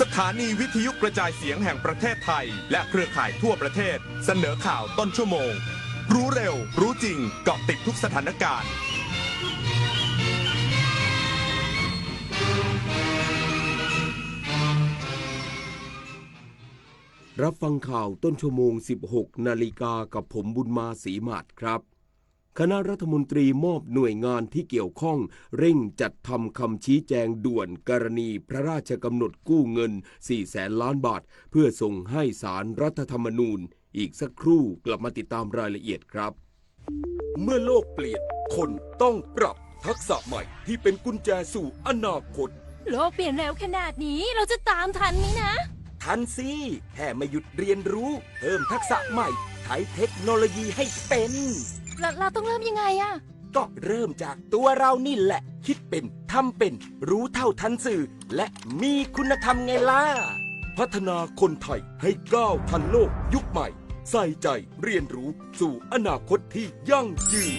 สถานีวิทยุกระจายเสียงแห่งประเทศไทยและเครือข่ายทั่วประเทศเสนอข่าวต้นชั่วโมงรู้เร็วรู้จริงเกาะติดทุกสถานการณ์รับฟังข่าวต้นชั่วโมง 16 นาฬิกากับผมบุญมาศรีมาศครับคณะรัฐมนตรีมอบหน่วยงานที่เกี่ยวข้องเร่งจัดทำคำชี้แจงด่วนกรณีพระราชกำหนดกู้เงิน 400,000 ล้านบาทเพื่อส่งให้ศาลรัฐธรรมนูญอีกสักครู่กลับมาติดตามรายละเอียดครับเมื่อโลกเปลี่ยนคนต้องปรับทักษะใหม่ที่เป็นกุญแจสู่อนาคตโลกเปลี่ยนเร็วขนาดนี้เราจะตามทันไหมนะทันสิแค่ไม่หยุดเรียนรู้เพิ่มทักษะใหม่ใช้เทคโนโลยีให้เป็นเราต้องเริ่มยังไงอะก็เริ่มจากตัวเรานี่แหละคิดเป็นทำเป็นรู้เท่าทันสื่อและมีคุณธรรมไงล่ะพัฒนาคนไทยให้ก้าวทันโลกยุคใหม่ใส่ใจเรียนรู้สู่อนาคตที่ยั่งยืน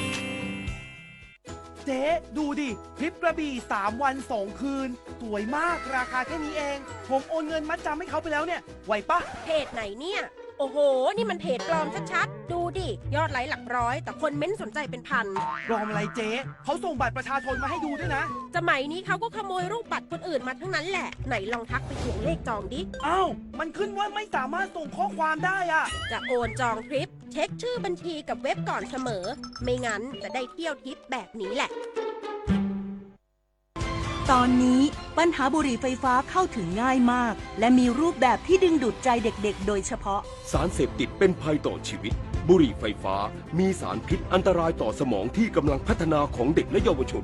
เจ๊ดูดิทริปกระบี่3 วัน 2 คืนสวยมากราคาแค่นี้เองผมโอนเงินมัดจำให้เขาไปแล้วเนี่ยไหวปะเพจไหนเนี่ยโอ้โหนี่มันเพจปลอมชัดๆดูดิยอดไลค์หลักร้อยแต่คนเม้นสนใจเป็นพันปลอมอะไรเจ๊เขาส่งบัตรประชาชนมาให้ดูด้วยนะสมัยนี้เขาก็ขโมยรูปบัตรคนอื่นมาทั้งนั้นแหละไหนลองทักไปทวงเลขจองดิอ้าวมันขึ้นว่าไม่สามารถส่งข้อความได้อะจะโอนจองทริปเช็คชื่อบัญชีกับเว็บก่อนเสมอไม่งั้นจะได้เที่ยวทริปแบบนี้แหละตอนนี้ปัญหาบุหรี่ไฟฟ้าเข้าถึงง่ายมากและมีรูปแบบที่ดึงดูดใจเด็กๆโดยเฉพาะสารเสพติดเป็นภัยต่อชีวิตบุหรี่ไฟฟ้ามีสารพิษอันตรายต่อสมองที่กำลังพัฒนาของเด็กและเยาวชน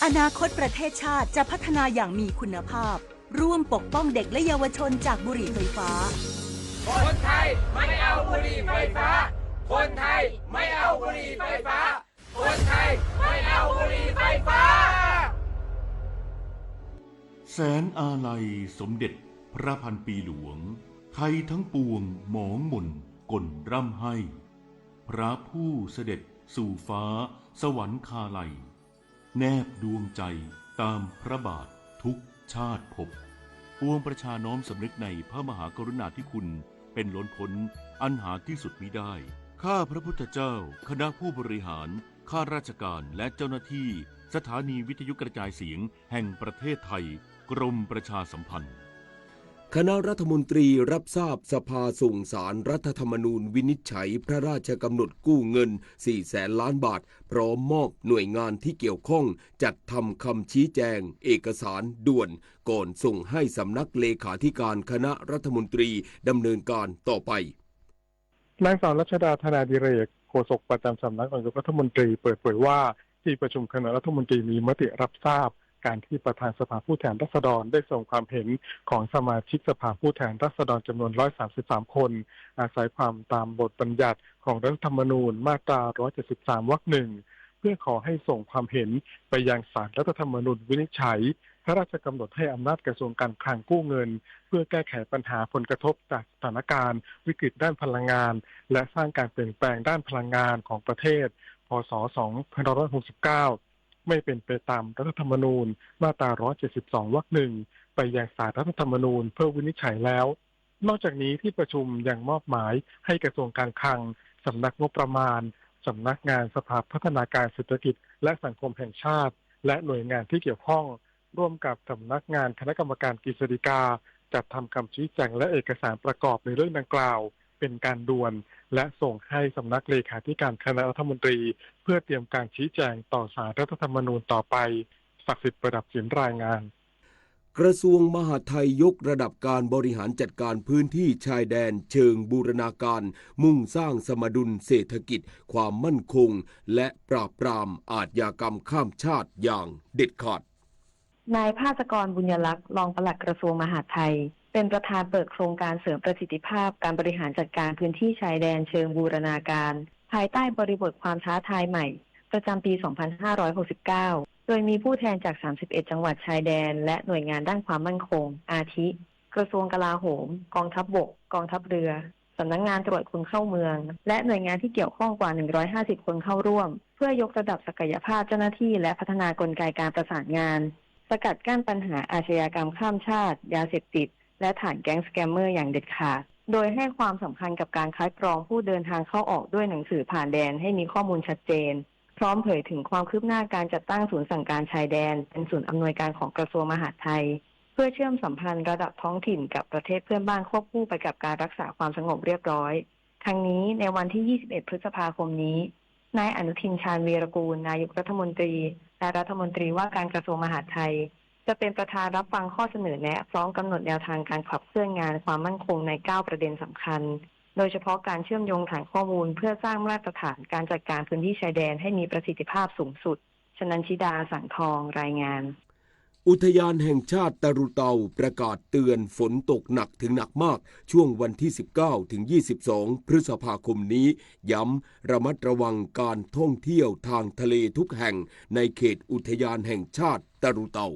อนาคตประเทศชาติจะพัฒนาอย่างมีคุณภาพร่วมปกป้องเด็กและเยาวชนจากบุหรี่ไฟฟ้าคนไทยไม่เอาบุหรี่ไฟฟ้าคนไทยไม่เอาบุหรี่ไฟฟ้าคนไทยไม่เอาบุหรี่ไฟฟ้าแสนอาลัยสมเด็จพระพันปีหลวงไทยทั้งปวงหมองหม่นก่นร่ำให้พระผู้เสด็จสู่ฟ้าสวรรคาลัยแนบดวงใจตามพระบาททุกชาติภพปวงประชาน้อมสำนึกในพระมหากรุณาธิคุณเป็นล้นพ้นอันหาที่สุดมิได้ข้าพระพุทธเจ้าคณะผู้บริหารข้าราชการและเจ้าหน้าที่สถานีวิทยุกระจายเสียงแห่งประเทศไทยกรมประชาสัมพันธ์คณะรัฐมนตรีรับทราบสภาส่งสารรัฐธรรมนูญวินิจฉัยพระราชกำหนดกู้เงิน 400,000 ล้านบาทพร้อมมอบหน่วยงานที่เกี่ยวข้องจัดทำคำชี้แจงเอกสารด่วนก่อนส่งให้สำนักเลขาธิการคณะรัฐมนตรีดำเนินการต่อไปนางสาวรัชดาธนาดิเรกโฆษกประจำสำนักนายกรัฐมนตรีเปิดเผยว่าที่ประชุมคณะรัฐมนตรีมีมติรับทราบการที่ประธานสภาผู้แทนราษฎรได้ส่งความเห็นของสมาชิกสภาผู้แทนราษฎรจำนวน133คนอาศัยความตามบทบัญญัติของรัฐธรรมนูญมาตรา173 วรรค 1เพื่อขอให้ส่งความเห็นไปยังศาลรัฐธรรมนูญวินิจฉัยพระราชกำหนดให้อำนาจกระทรวงการคลังกู้เงินเพื่อแก้ไขปัญหาผลกระทบจากสถานการณ์วิกฤตด้านพลังงานและสร้างการเปลี่ยนแปลงด้านพลังงานของประเทศพ.ศ. 2569ไม่เป็นไปตามรัฐธรรมนูญมาตรา172 วรรค 1ไปยังศาลรัฐธรรมนูญเพื่อวินิจฉัยแล้วนอกจากนี้ที่ประชุมยังมอบหมายให้กระทรวงการคลังสำนักงบประมาณสำนักงานสภาพัฒนาการเศรษฐกิจและสังคมแห่งชาติและหน่วยงานที่เกี่ยวข้องร่วมกับสำนักงานคณะกรรมการกฤษฎีกาจัดทำคำชี้แจงและเอกสารประกอบในเรื่องดังกล่าวเป็นการด่วนและส่งให้สำนักเลขาธิการคณะรัฐมนตรีเพื่อเตรียมการชี้แจงต่อศาลรัฐธรรมนูญต่อไปศักดิ์สิทธิ์ประดับศิลป์รายงานกระทรวงมหาดไทยยกระดับการบริหารจัดการพื้นที่ชายแดนเชิงบูรณาการมุ่งสร้างสมดุลเศรษฐกิจความมั่นคงและปราบปรามอาชญากรรมข้ามชาติอย่างเด็ดขาดนายภาสกรบุญยลักษณ์รองปลัดกระทรวงมหาดไทยเป็นประธานเปิดโครงการเสริมประสิทธิภาพการบริหารจัดการพื้นที่ชายแดนเชิงบูรณาการภายใต้บริบทความท้าทายใหม่ประจำปี 2569 โดยมีผู้แทนจาก 31 จังหวัดชายแดนและหน่วยงานด้านความมั่นคงอาทิ กระทรวงกลาโหมกองทัพบกกองทัพเรือสำนักงานตรวจคนเข้าเมืองและหน่วยงานที่เกี่ยวข้องกว่า 150 คนเข้าร่วมเพื่อยกระดับศักยภาพเจ้าหน้าที่และพัฒนากลไกการประสานงานสกัดกั้นปัญหาอาชญากรรมข้ามชาติยาเสพติด และฐานแก๊งสแกมเมอร์อย่างเด็ดขาดโดยให้ความสำคัญกับการคัดกรองผู้เดินทางเข้าออกด้วยหนังสือผ่านแดนให้มีข้อมูลชัดเจนพร้อมเผยถึงความคืบหน้าการจัดตั้งศูนย์สั่งการชายแดนเป็นศูนย์อำนวยการของกระทรวงมหาดไทยเพื่อเชื่อมสัมพันธ์ระดับท้องถิ่นกับประเทศเพื่อนบ้านควบคู่ไปกับการรักษาความสงบเรียบร้อยทั้งนี้ในวันที่ 21 พฤษภาคมนี้นายอนุทิน ชาญวีรกูลนายกรัฐมนตรีและรัฐมนตรีว่าการกระทรวงมหาดไทยจะเป็นประธานรับฟังข้อเสนอแนะพร้อมกำหนดแนวทางการขับเคลื่อนงานความมั่นคงใน 9 ประเด็นสำคัญโดยเฉพาะการเชื่อมโยงฐานข้อมูลเพื่อสร้างมาตรฐานการจัดการพื้นที่ชายแดนให้มีประสิทธิภาพสูงสุดชนันชิดา สังทองรายงานอุทยานแห่งชาติตะรุเตาประกาศเตือนฝนตกหนักถึงหนักมากช่วงวันที่ 19 ถึง 22 พฤษภาคมนี้ย้ำระมัดระวังการท่องเที่ยวทางทะเลทุกแห่งในเขตอุทยานแห่งชาติตะรุเตา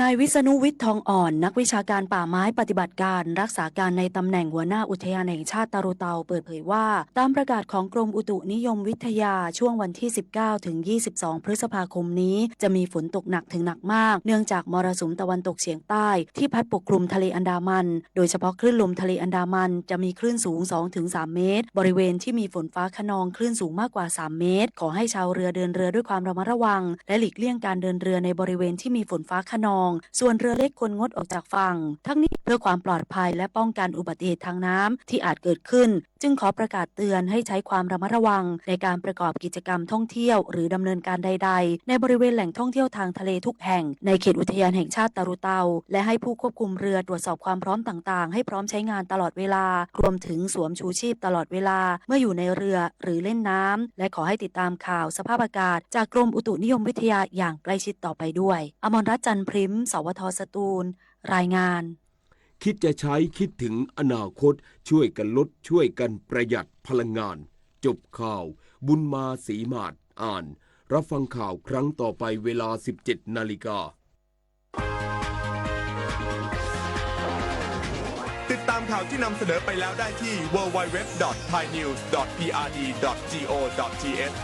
นายวิษณุวิทย์ทองอ่อนนักวิชาการป่าไม้ปฏิบัติการรักษาการในตำแหน่งหัวหน้าอุทยานแห่งชาติตะรุเตาเปิดเผยว่าตามประกาศของกรมอุตุนิยมวิทยาช่วงวันที่ 19 ถึง 22 พฤษภาคมนี้จะมีฝนตกหนักถึงหนักมากเนื่องจากมรสุมตะวันตกเฉียงใต้ที่พัดปกคลุมทะเลอันดามันโดยเฉพาะคลื่นลมทะเลอันดามันจะมีคลื่นสูง 2-3 เมตรบริเวณที่มีฝนฟ้าคะนองคลื่นสูงมากกว่า 3 เมตรขอให้ชาวเรือเดินเรือด้วยความระมัดระวังและหลีกเลี่ยงการเดินเรือในบริเวณที่มีฝนฟ้าคะนองส่วนเรือเล็กควรงดออกจากฝั่งทั้งนี้เพื่อความปลอดภัยและป้องกันอุบัติเหตุทางน้ำที่อาจเกิดขึ้นจึงขอประกาศเตือนให้ใช้ความระมัดระวังในการประกอบกิจกรรมท่องเที่ยวหรือดำเนินการใดๆในบริเวณแหล่งท่องเที่ยวทางทะเลทุกแห่งในเขตอุทยานแห่งชาติตะรุเตาและให้ผู้ควบคุมเรือตรวจสอบความพร้อมต่างๆให้พร้อมใช้งานตลอดเวลารวมถึงสวมชูชีพตลอดเวลาเมื่ออยู่ในเรือหรือเล่นน้ำและขอให้ติดตามข่าวสภาพอากาศจากกรมอุตุนิยมวิทยาอย่างใกล้ชิดต่อไปด้วยอมรรัตน์ จันทร์พริมสวท.สตูลรายงานคิดจะใช้คิดถึงอนาคตช่วยกันลดช่วยกันประหยัดพลังงานจบข่าวบุญมาศรีมาศอ่านรับฟังข่าวครั้งต่อไปเวลา 17 นาฬิกาติดตามข่าวที่นำเสนอไปแล้วได้ที่ www.thainews.prd.go.th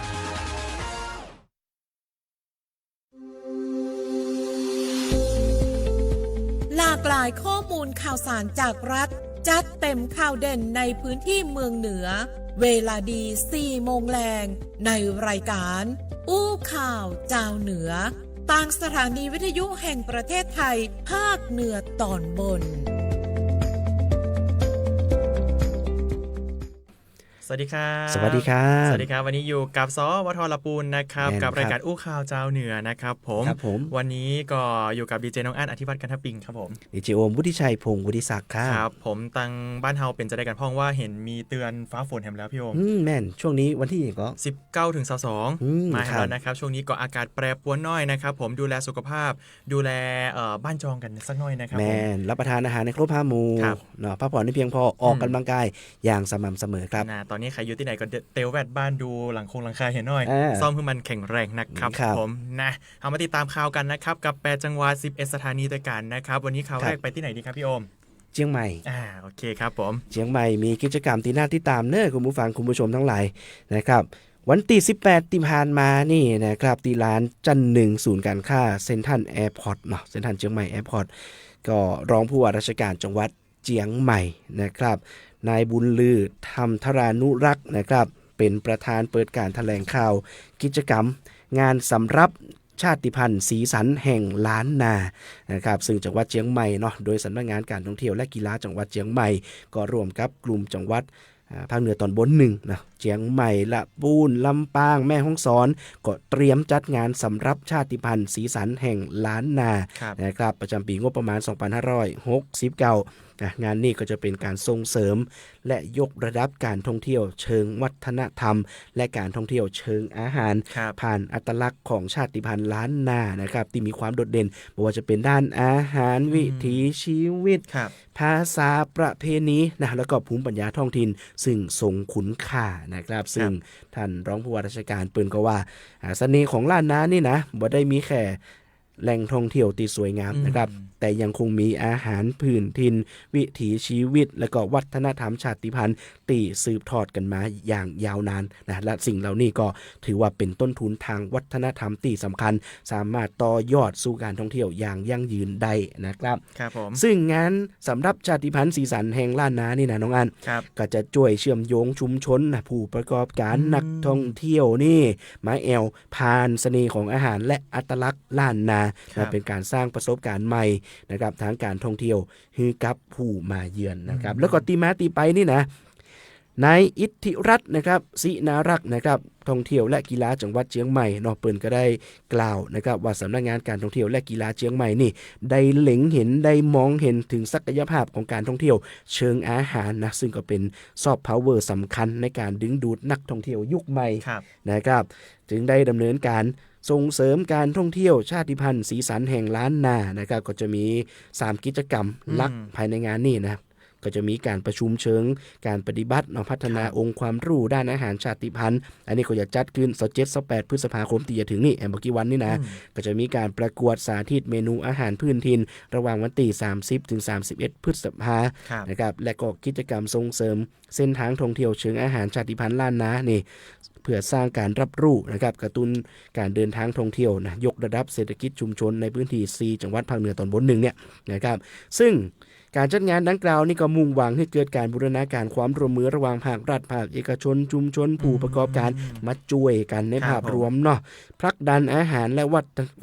หลากหลายข้อมูลข่าวสารจากรัฐจัดเต็มข่าวเด่นในพื้นที่เมืองเหนือเวลาดี 4 โมงแรงในรายการอู้ข่าวเจ้าเหนือต่างสถานีวิทยุแห่งประเทศไทยภาคเหนือตอนบนสวัสดีครับ สวัสดีครับ สวัสดีครับวันนี้อยู่กับสวท.ละปูนนะครับกับรายการอู้ข่าวเจ้าเหนือนะครับผมวันนี้ก็อยู่กับดีเจน้องอั้นอธิวัฒน์กันทปิงครับผมดีเจโอมวุฒิชัยพงศ์วุฒิศักดิ์ครับผมตังบ้านเฮาเป็นจะได้กันพ้องว่าเห็นมีเตือนฟ้าฝนแถมแล้วพี่โอมแม่นช่วงนี้วันที่ก็19 ถึง 22มาแล้วนะครับช่วงนี้ก็อากาศแปรปรวนน้อยนะครับผมดูแลสุขภาพดูแลบ้านจองกันสักหน่อยนะครับแม่นรับประทานอาหารในครบ5 หมู่เนาะพักผ่อนให้เพียงพอออกกำลังกายอย่างสม่ำเสมอครับตอนนี้ใครอยู่ที่ไหนก็เตลแวดบ้านดูหลังคาเห็นหน่อยซ่อมให้มันแข็งแรงนะครับผมนะเอามาติดตามข่าวกันนะครับกับ8 จังหวัด 11 สถานีด้วยกันนะครับวันนี้ข่าวแรกไปที่ไหนดีครับพี่โอมเชียงใหม่โอเคครับผมเชียงใหม่มีกิจกรรมที่น่าติดตามเน้อคุณผู้ฟังคุณผู้ชมทั้งหลายนะครับวันที่18ที่ผ่านมานี่นะครับที่ร้านจันหนึ่งศูนย์การค้าเซ็นทรัลแอร์พอร์ตเนาะเซ็นทรัลเชียงใหม่แอร์พอร์ตก็รองผู้ว่าราชการจังหวัดเชียงใหม่นะครับนายบุญลือธรรมธรานุรักษ์นะครับเป็นประธานเปิดการแถลงข่าวกิจกรรมงานสำรับชาติพันธุ์สีสันแห่งล้านนานะครับซึ่งจังหวัดเชียงใหม่เนาะโดยสำนักงานการท่องเที่ยวและกีฬาจังหวัดเชียงใหม่ก็ร่วมกับกลุ่มจังหวัดภาคเหนือตอนบน1นะเชียงใหม่ละปูนลำปางแม่ฮ่องสอนก็เตรียมจัดงานสำรับชาติพันธุ์สีสันแห่งล้านนานะครับประจำปีงบประมาณ 2569งานนี้ก็จะเป็นการส่งเสริมและยกระดับการท่องเที่ยวเชิงวัฒนธรรมและการท่องเที่ยวเชิงอาหารผ่านอัตลักษณ์ของชาติพันธุ์ล้านนานะครับที่มีความโดดเด่นไม่ว่าจะเป็นด้านอาหารวิถีชีวิตภาษาประเพณีนะแล้วก็ภูมิปัญญาท้องถิ่นซึ่งทรงคุณค่านะครับซึ่งท่านรองผู้ว่าราชการเปิ้นก็ว่าเสน่ห์ของล้านนานี่นะบ่ได้มีแค่แหล่งท่องเที่ยวที่สวยงามนะครับ แต่ยังคงมีอาหารพื้นถิ่นวิถีชีวิตและก็วัฒนธรรมชาติพันธุ์ตีสืบทอดกันมาอย่างยาวนานนะและสิ่งเหล่านี้ก็ถือว่าเป็นต้นทุนทางวัฒนธรรมที่สำคัญสามารถต่อยอดสู่การท่องเที่ยวอย่างยั่งยืนได้นะครับครับผมซึ่งงานสำหรับชาติพันธุ์สีสันแห่งล้านนานี่นะน้องอันก็จะช่วยเชื่อมโยงชุมชนนะผู้ประกอบการนักท่องเที่ยวนี่มาแอวผ่านเสน่ห์ของอาหารและอัตลักษณ์ล้านนาเป็นการสร้างประสบการณ์ใหม่นะครับทางการท่องเที่ยวให้กับผู้มาเยือนนะครับแล้วก็ตีมาตีไปนี่นะนายอิทธิรัตน์นะครับศินารักษ์นะครับท่องเที่ยวและกีฬาจังหวัดเชียงใหม่เนาะเปิ้นก็ได้กล่าวนะครับว่าสำนักงานการท่องเที่ยวและกีฬาเชียงใหม่นี่ได้เล็งเห็นได้มองเห็นถึงศักยภาพของการท่องเที่ยวเชิงอาหารนะซึ่งก็เป็นซอฟต์พาวเวอร์สำคัญในการดึงดูดนักท่องเที่ยวยุคใหม่นะครับจึงได้ดำเนินการส่งเสริมการท่องเที่ยวชาติพันธุ์สีสันแห่งล้านนานะครับก็จะมี3กิจกรรมหลักภายในงานนี้นะก็จะมีการประชุมเชิงการปฏิบัติพัฒนาองค์ความรู้ด้านอาหารชาติพันธุ์อันนี้ก็จะจัดขึ้น27-28 พฤษภาคมที่จะถึงนี่เมื่อกี้วันนี่นะก็จะมีการประกวดสาธิตเมนูอาหารพื้นถิ่นระหว่างวันที่30-31 พฤษภานะครับและก็กิจกรรมส่งเสริมเส้นทางท่องเที่ยวเชิงอาหารชาติพันธุ์ล้านนานี่เพื่อสร้างการรับรู้นะครับกระตุ้นการเดินทางท่องเที่ยวนะยกระดับเศรษฐกิจชุมชนในพื้นที่4จังหวัดภาคเหนือตอนบน1เนี่ยนะครับซึ่งการจัดงานดังกล่าวนี่ก็มุ่งหวังให้เกิดการบูรณาการความร่วมมือระหว่างภาครัฐภาคเอกชนชุมชนผู้ประกอบการมาช่วยกันในภาพรวมเนาะผลักดันอาหารและ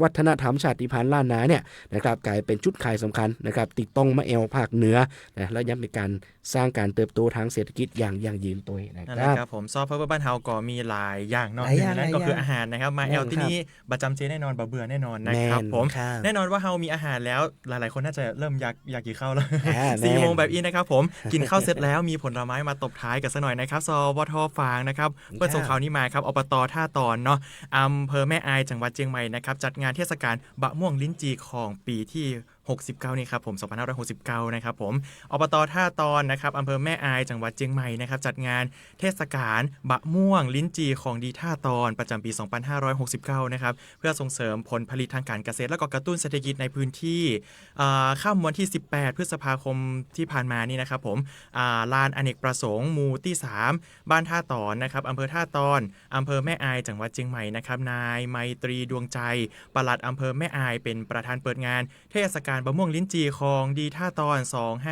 วัฒนธรรมชาติพันธุ์ล้านนาเนี่ยนะครับกลายเป็นจุดขายสำคัญนะครับติดต้องมาแอวภาคเหนือนะและย้ำเป็นการสร้างการเติบโตทางเศรษฐกิจอย่างยั่งยืนตัวนะครับผมซอฟต์พาวเวอร์บ้านเฮาก็มีหลายอย่างเนาะนั่นก็คืออาหารนะครับมาแอลที่นี่ประจำเจแน่นอนบ่เบื่อแน่นอนนะครับผมแน่นอนว่าเฮามีอาหารแล้วหลายๆคนน่าจะเริ่มอยากกินข้าวแล้ว4 โมงแบบนี้นะครับผมกินข้าวเสร็จแล้วมีผลไม้มาตบท้ายกันสักหน่อยนะครับสวท.ฝางนะครับเพื่อส่งข่าวนี้มาครับอบต.ท่าตอนเนาะอำเภอแม่อายจังหวัดเชียงใหม่นะครับจัดงานเทศกาลบะม่วงลิ้นจี่ของปีที่69นี่ครับผม2569นะครับผมอบต.ท่าตอนนะครับอำเภอแม่อายจังหวัดเชียงใหม่นะครับจัดงานเทศกาลบะม่วงลิ้นจี่ของดีท่าตอนประจำปี2569นะครับเพื่อส่งเสริมผลผลิตทางการเกษตรและก็กระตุ้นเศรษฐกิจในพื้นที่ค่ำวันที่18พฤษภาคมที่ผ่านมานี่นะครับผมลานอเนกประสงค์หมู่ที่3บ้านท่าตอนนะครับอำเภอท่าตอนอำเภอแม่อายจังหวัดเชียงใหม่นะครับนายไมตรีดวงใจปลัดอำเภอแม่อายเป็นประธานเปิดงานเทศกาลบะม่วงลิ้นจี่ของดีท่าตอน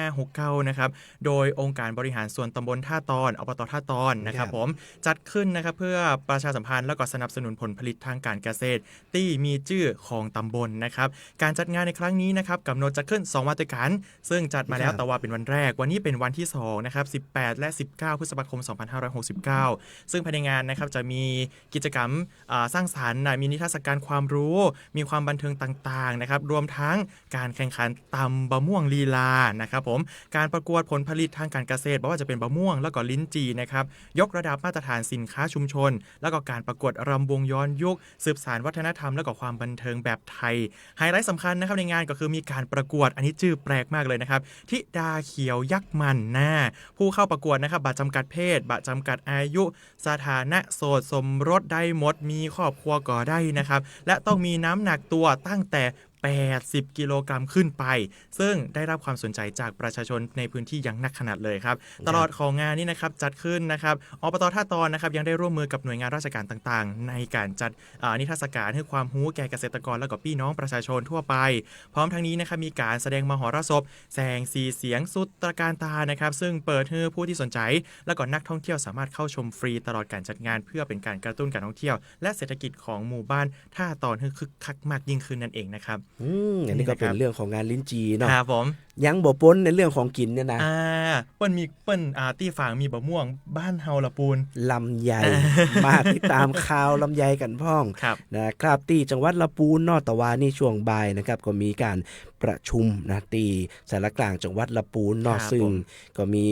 2569นะครับโดยองค์การบริหารส่วนตำบลท่าตอนอบต.ท่าตอนนะครับผมจัดขึ้นนะครับเพื่อประชาสัมพันธ์และก็สนับสนุนผลผลิตทางการเกษตรที่มีชื่อของตำบลนะครับการจัดงานในครั้งนี้นะครับกำหนดจัดขึ้น2วันด้วยกันซึ่งจัดมาแล้วแต่ว่าเป็นวันแรกวันนี้เป็นวันที่2นะครับ18และ19พฤษภาคม2569ซึ่งภายในงานนะครับจะมีกิจกรรมสร้างสรรค์มีนิทรรศการความรู้มีความบันเทิงต่างๆนะครับรวมทั้งการแข่งขันตำบะม่วงลีลานะครับผมการประกวดผลผลิตทางการเกษตรไม่ว่าจะเป็นบะม่วงแล้วก็ลิ้นจี่นะครับยกระดับมาตรฐานสินค้าชุมชนแล้วก็การประกวดรำวงย้อนยุคสืบสานวัฒนธรรมและก็ความบันเทิงแบบไทยไฮไลท์สำคัญนะครับในงานก็คือมีการประกวดอันนี้ชื่อแปลกมากเลยนะครับธิดาเขียวยักษ์มันผู้เข้าประกวดนะครับบัตรจำกัดเพศบัตรจำกัดอายุสถานะโสดสมรสได้หมดมีครอบครัวก็ได้นะครับและต้องมีน้ำหนักตัวตั้งแต่80 กิโลกรัมขึ้นไปซึ่งได้รับความสนใจจากประชาชนในพื้นที่อย่างนักขนาดเลยครับตลอดของงานนี้นะครับจัดขึ้นนะครับอบต.ท่าตอนนะครับยังได้ร่วมมือกับหน่วยงานราชการต่างๆในการจัดนิทรรศการให้ความรู้แก่เกษตรกรและก็พี่น้องประชาชนทั่วไปพร้อมทั้งนี้นะครับมีการแสดงมหรสพแสงสีเสียงสุดตระการตานะครับซึ่งเปิดให้ผู้ที่สนใจและก็นักท่องเที่ยวสามารถเข้าชมฟรีตลอดการจัดงานเพื่อเป็นการกระตุ้นการท่องเที่ยวและเศรษฐกิจของหมู่บ้านท่าตอนให้คึกคักมากยิ่งขึ้นนั่นเองนะครับอันนี้ก็เป็นเรื่องของงานลิ้นจีเนาะครับผมยังบ่ป้นในเรื่องของกินเนี่ยนะเปิ้นตี้ฝางมีบะม่วงบ้านเฮาละปูนลำไย มาติดตามข่าวลำไยกันพ่องนะครับที่จังหวัดละปูนนอตะวันนี่ช่วงบ่ายนะครับก็มีการประชุมนะที่สารกลางจังหวัดละปูนนอซึ่งก็มี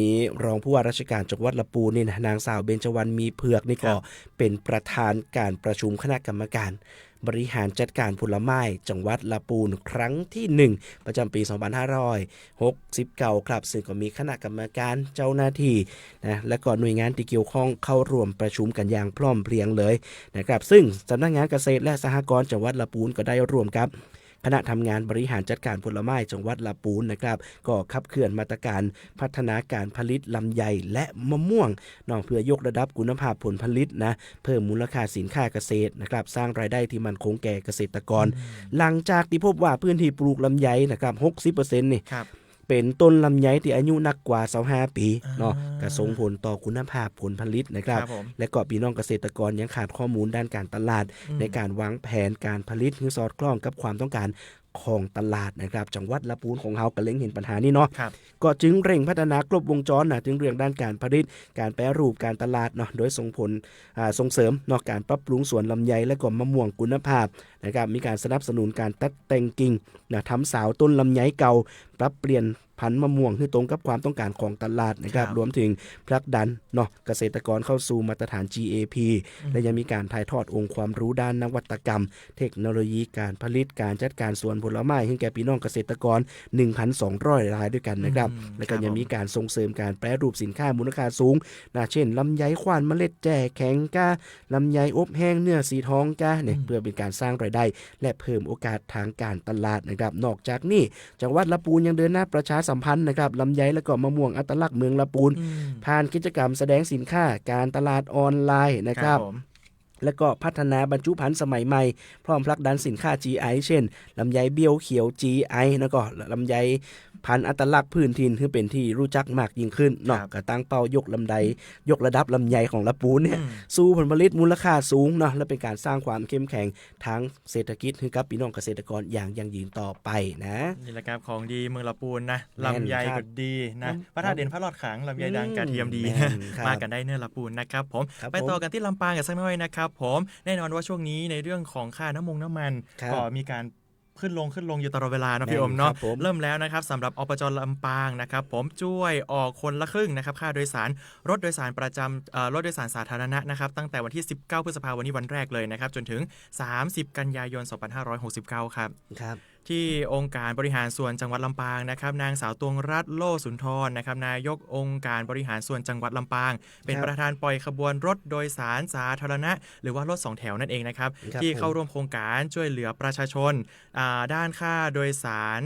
รองผู้ว่าราชการจังหวัดละปูนนี่นะนางสาวเบญจวรรณมีเผือกนี่ก็เป็นประธานการประชุมคณะกรรมการบริหารจัดการผลไม้จังหวัดละปูนครั้งที่1ประจำปี2569ครับซึ่งก็มีคณะกรรมการเจ้าหน้าที่นะและก็หน่วยงานที่เกี่ยวข้องเข้าร่วมประชุมกันอย่างพร้อมเพรียงเลยนะครับซึ่งสำนักงานเกษตรและสหกรณ์จังหวัดละปูนก็ได้ร่วมกับ คณะทำงานบริหารจัดการผลไม้จังหวัดลำพูนนะครับก็ขับเคลื่อนมาตรการพัฒนาการผลิตลำไยและมะม่วงเนาะเพื่อยกระดับคุณภาพผลผลิตนะเพิ่มมูลค่าสินค้าเกษตรนะครับสร้างรายได้ที่มั่นคงแก่เกษตรกรหลังจากที่พบว่าพื้นที่ปลูกลำไยนะครับ 60% นี่เป็นต้นลำไยที่อายุนักกว่า25ปีเนาะก็ส่งผลต่อคุณภาพผลผลิตนะครับและก็พี่น้องเกษตรกรยังขาดข้อมูลด้านการตลาดในการวางแผนการผลิตให้สอดคล้องกับความต้องการของตลาดนะครับจังหวัดลำพูนของเฮาก็เล็งเห็นปัญหานี้เนาะก็จึงเร่งพัฒนากลบวงจรถึงเรื่องด้านการผลิตการแปรรูปการตลาดเนาะโดยส่งเสริมเนาะการปรับปรุงสวนลำไยและก็มะม่วงคุณภาพนะครับมีการสนับสนุนการตัดแต่งกิ่งนะทำสาวต้นลำไยเก่าปรับเปลี่ยนพันธุ์มะม่วงให้ตรงกับความต้องการของตลาดนะครับรวมถึงผลักดันเนาะเกษตรกรเข้าสู่มาตรฐาน GAP และยังมีการถ่ายทอดองค์ความรู้ด้านนวัตกรรมเทคโนโลยีการผลิตการจัดการสวนผลไม้ให้แก่พี่น้องเกษตรกร 1,200 รายด้วยกันนะครับและก็ยังมีการส่งเสริมการแปรรูปสินค้ามูลค่าสูงนะเช่นลำไยขวานเมล็ดแจ่แข็งก้าลำไยอบแห้งเนื้อสีทองก้าเนี่ยเพื่อเป็นการสร้างรายได้และเพิ่มโอกาสทางการตลาดนะครับนอกจากนี้จังหวัดลำพูนยังเดินหน้าประชาสัมพันธ์นะครับลำไยและก็มะม่วงอัตลักษณ์เมืองลำพูนผ่านกิจกรรมแสดงสินค้าการตลาดออนไลน์นะครับและก็พัฒนาบรรจุภัณฑ์สมัยใหม่พร้อมผลักดันสินค้า GI เช่นลำไยเบี้ยวเขียว GI แล้วก็ลำไยพันธุ์อัตลักษณ์พื้นถิ่นที่เป็นที่รู้จักมากยิ่งขึ้นเนาะก็ตั้งเป้ายกระดับลำไยของลำพูนเนี่ยสู่ผลผลิตมูลค่าสูงเนาะและเป็นการสร้างความเข้มแข็งทางเศรษฐกิจให้กับพี่น้องเกษตรกรอย่างยั่งยืนต่อไปนะนี่แหละครับของดีเมืองลำพูนนะลำไยก็ดีนะพระธาตุเด่นพระหลอดขังลำไยดังกระเทียมดีมากันได้เนื้อลำพูนนะครับผมไปต่อกันที่ลำปางกันสักหน่อยนะครับผมแน่นอนว่าช่วงนี้ในเรื่องของค่าน้ำมันก็มีการขึ้นลงอยู่ตลอดเวลาเนาะพี่อมเนาะเริ่มแล้วนะครับสำหรับอบจ.ลำปางนะครับผมช่วยออกคนละครึ่งนะครับค่าโดยสารรถโดยสารประจำรถโดยสารสาธารณะนะครับตั้งแต่วันที่19พฤษภาคมวันแรกเลยนะครับจนถึง30กันยายน2569ครับที่องค์การบริหารส่วนจังหวัดลำปางนะครับนางสาวตวงรัตน์โลสุนทรนะครับนายกองค์การบริหารส่วนจังหวัดลำปางเป็นประธานปล่อยขบวนรถโดยสารสาธารณะหรือว่ารถ2แถวนั่นเองนะครับที่เข้าร่วมโครงการช่วยเหลือประชาชนด้านค่าโดยสาร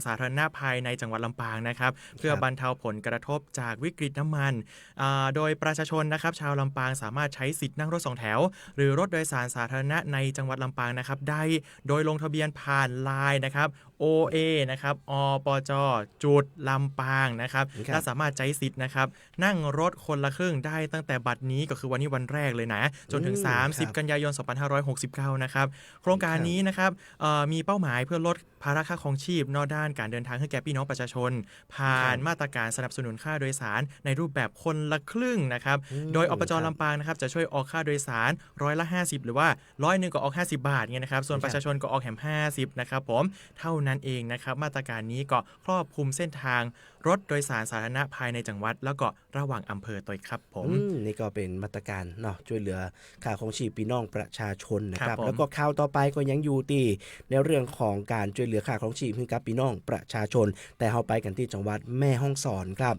สาธารณะภายในจังหวัดลำปางนะครับเพื่อบรรเทาผลกระทบจากวิกฤตน้ำมันโดยประชาชนนะครับชาวลำปางสามารถใช้สิทธิ์นั่งรถ2แถวหรือรถโดยสารสาธารณะในจังหวัดลำปางนะครับได้โดยลงทะเบียนผ่านไลน์นะครับ OA นะครับอปจ.จุดลำปางนะครับและสามารถใช้สิทธิ์นะครับนั่งรถคนละครึ่งได้ตั้งแต่บัดนี้ก็คือวันนี้วันแรกเลยนะจนถึง30กันยายน2569นะครับโครงการนี้นะครับมีเป้าหมายเพื่อลดภาระค่าครองชีพนอกด้านการเดินทางให้แก่พี่น้องประชาชนผ่านมาตรการสนับสนุนค่าโดยสารในรูปแบบคนละครึ่งนะครับโดยอบจ.ลำปางนะครับจะช่วยออกค่าโดยสาร50%หรือว่า100ก็ออก50 บาทเงี้ยนะครับส่วนประชาชนก็ออกแถม50นะครับผมเท่านั้นเองนะครับมาตรการนี้ก็ครอบคลุมเส้นทางรถโดยสารสาธารณะภายในจังหวัดแล้วก็ระหว่างอำเภอตัวครับผมนี่ก็เป็นมาตรการเนาะช่วยเหลือค่าของชีพพี่น้องประชาชนนะครับแล้วก็ข่าวต่อไปก็ยังอยู่ที่ในเรื่องของการช่วยเหลือค่าของชีพให้กับพี่น้องประชาชนแต่เราไปกันที่จังหวัดแม่ฮ่องสอนครับ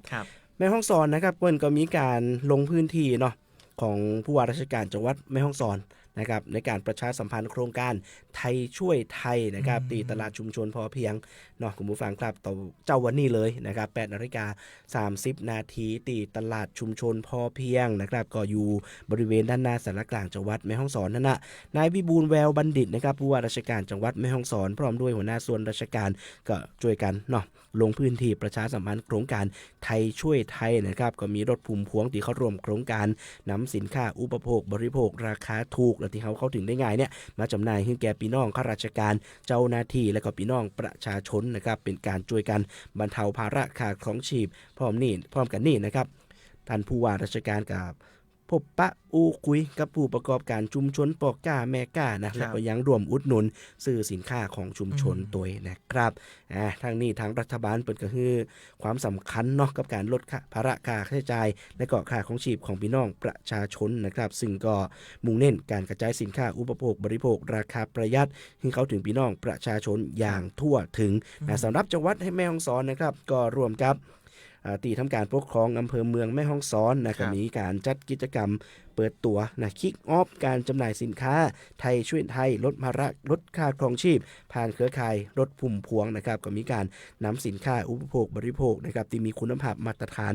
แม่ฮ่องสอนนะครับเพิ่นก็มีการลงพื้นที่เนาะของผู้ว่าราชการจังหวัดแม่ฮ่องสอนนะครับในการประชาสัมพันธ์โครงการไทยช่วยไทยนะครับตีตลาดชุมชนพอเพียงเนาะคุณผู้ฟังครับต่อเจ้าวันนี้เลยนะครับ 8:30 น.ตีตลาดชุมชนพอเพียงนะครับก็อยู่บริเวณด้านหน้าสารกลางจังหวัดแม่ฮ่องสอนนั่นนะนายวิบูลย์แววบัณฑิตนะครับผู้ว่าราชการจังหวัดแม่ฮ่องสอนพร้อมด้วยหัวหน้าส่วนราชการก็ช่วยกันเนาะลงพื้นที่ประชาสัมพันธ์โครงการไทยช่วยไทยนะครับก็มีรถพุ่มพวงที่เข้าร่วมโครงการนำสินค้าอุปโภคบริโภคราคาถูกและที่เขาเข้าถึงได้ง่ายเนี่ยมาจำหน่ายให้แก่พี่น้องข้าราชการเจ้าหน้าที่และก็พี่น้องประชาชนนะครับเป็นการช่วยกันบรรเทาภาระค่าครองชีพพร้อมกันนี่นะครับท่านผู้ว่าราชการกับพบปะคุยกับผู้ประกอบการชุมชนปอกก้าแม่ก้านะแล้วก็ยังรวมอุดหนุนซื้อสินค้าของชุมชนตัวนะครับทางนี้ทางรัฐบาลเปิดก็คือความสำคัญเนาะกับการลดภาระค่าใช้จ่ายและก็ค่าของชีพของพี่น้องประชาชนนะครับซึ่งก็มุ่งเน้นการกระจายสินค้าอุปโภคบริโภคราคาประหยัดให้เข้าถึงพี่น้องประชาชนอย่างทั่วถึงสำหรับจังหวัดแม่ฮ่องสอนนะครับก็รวมกับตีทำการปกครองอำเภอเมืองแม่ฮ่องสอนนะก็มีการจัดกิจกรรม เปิดตัวนะคิกออฟการจำหน่ายสินค้าไทยช่วยไทยลดภาระลดค่าครองชีพผ่านเครือข่ายรถพุ่มพวงนะครับก็มีการนำสินค้าอุปโภคบริโภคนะครับที่มีคุณภาพมาตรฐาน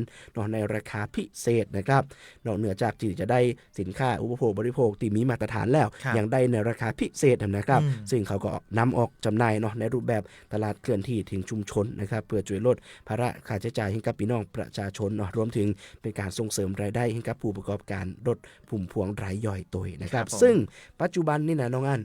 ในราคาพิเศษนะครับนอกเหนือจากที่จะได้สินค้าอุปโภคบริโภคที่มีมาตรฐานแล้วยังได้ในราคาพิเศษนะครับซึ่งเขาก็นำออกจำหน่ายในรูปแบบตลาดเคลื่อนที่ถึงชุมชนนะครับเพื่อช่วยลดภาระค่าใช้จ่ายให้กับพี่น้องประชาชนรวมถึงเป็นการส่งเสริมรายได้ให้กับผู้ประกอบการรถพุ่มพวงรายย่อยตัวนะครับซึ่งปัจจุบันนี่นะน้องอัน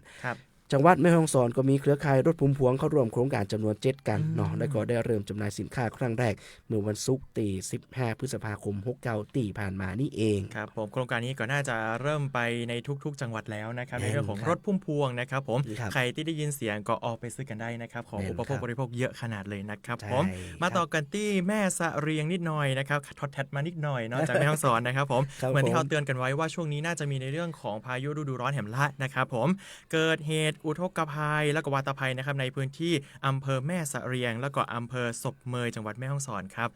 จังหวัดแม่ฮ่องสอนก็มีเครือข่ายรถพุ่มพวงเข้าร่วมโครงการจำนวน7กันเนาะและก็ได้เริ่มจำหน่ายสินค้าครั้งแรกเมื่อวันศุกร์ที่15พฤษภาคม69ที่ผ่านมานี่เองครับผมโครงการนี้ก็น่าจะเริ่มไปในทุกๆจังหวัดแล้วนะครับในเรื่องของรถพุ่มพวงนะครับผมใครที่ได้ยินเสียงก็ออกไปซื้อกันได้นะครับของอุปโภคบริโภคเยอะขนาดเลยนะครับผมมาต่อกันที่แม่สะเรียงนิดหน่อยนะครับทดแทดมานิดหน่อยเนาะจากแม่ฮ่องสอนนะครับผมเหมือนที่เขาเตือนกันไว้ว่าช่วงนี้น่าจะมีในเรื่องของพายุฤดูร้อนแหมละนะครับผมเกิดเหตุอุทกภัยและก็วาตภัยนะครับในพื้นที่อำเภอแม่สะเรียงแล้วก็อำเภอศพเมยจังหวัดแม่ฮ่องสอนครับ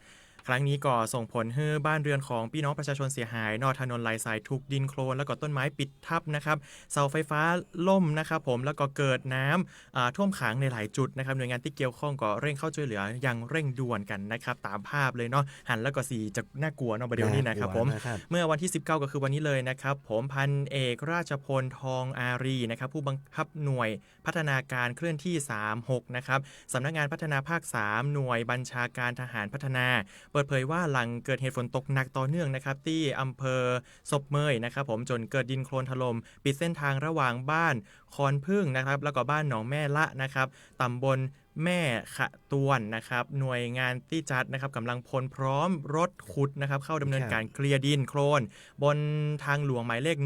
ครั้งนี้ก็ส่งผลให้บ้านเรือนของพี่น้องประชาชนเสียหายนอกถนนหลายสายถูกดินโคลนแล้วก็ต้นไม้ปิดทับนะครับเสาไฟฟ้าล่มนะครับผมแล้วก็เกิดน้ำท่วมขังในหลายจุดนะครับหน่วยงานที่เกี่ยวข้องก็เร่งเข้าช่วยเหลืออย่างเร่งด่วนกันนะครับตามภาพเลยเนาะหันแล้วก็สีจะน่ากลัวเนาะประเดี๋ยวนี้นะครับผมเมื่อวันที่19ก็คือวันนี้เลยนะครับผมพันเอกราชพลทองอารีนะครับผู้บังคับหน่วยพัฒนาการเคลื่อนที่36นะครับสำนักงานพัฒนาภาค3หน่วยบัญชาการทหารพัฒนาเปิดเผยว่าหลังเกิดเหตุฝนตกหนักต่อเนื่องนะครับที่อำเภอศพเมยนะครับผมจนเกิดดินโคลนถล่มปิดเส้นทางระหว่างบ้านคอนพึ่งนะครับแล้วก็บ้านหนองแม่ละนะครับตำบลแม่ขะตวนนะครับหน่วยงานที่จัดนะครับกำลังพลพร้อมรถขุดนะครับเข้าดำเนินการเคลียร์ดินโคลนบนทางหลวงหมายเลข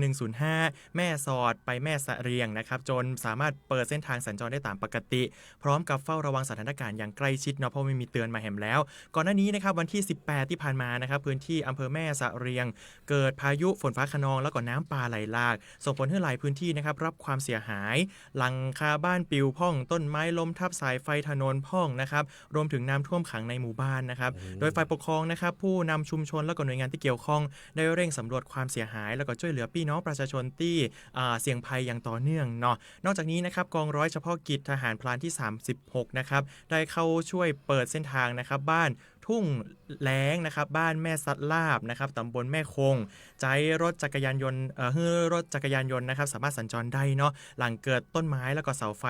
105แม่สอดไปแม่สะเรียงนะครับจนสามารถเปิดเส้นทางสัญจรได้ตามปกติพร้อมกับเฝ้าระวังสถานการณ์อย่างใกล้ชิดเนาะเพราะไม่มีเตือนมาแหมแล้วก่อนหน้านี้นะครับวันที่18ที่ผ่านมานะครับพื้นที่อำเภอแม่สะเรียงเกิดพายุฝนฟ้าคะนองแล้วก็น้ำป่าไหลหลากส่งผลให้หลายพื้นที่นะครับรับความเสียหายหลังคาบ้านปลิวพ่องต้นไม้ล้มทับสายไฟถนนพ่องนะครับรวมถึงน้ำท่วมขังในหมู่บ้านนะครับโดยฝ่ายปกครองนะครับผู้นำชุมชนและก็หน่วยงานที่เกี่ยวข้องได้เร่งสำรวจความเสียหายแล้วก็ช่วยเหลือพี่น้องประชาชนที่เสี่ยงภัยอย่างต่อเนื่องเนาะนอกจากนี้นะครับกองร้อยเฉพาะกิจทหารพรานที่36นะครับได้เข้าช่วยเปิดเส้นทางนะครับบ้านทุ่งแล้งนะครับบ้านแม่สัดลาบนะครับตำบลแม่คงใจรถจักรยานยนต์รถจักรยานยนต์นะครับสามารถสัญจรได้เนาะหลังเกิดต้นไม้แล้วก็เสาไฟ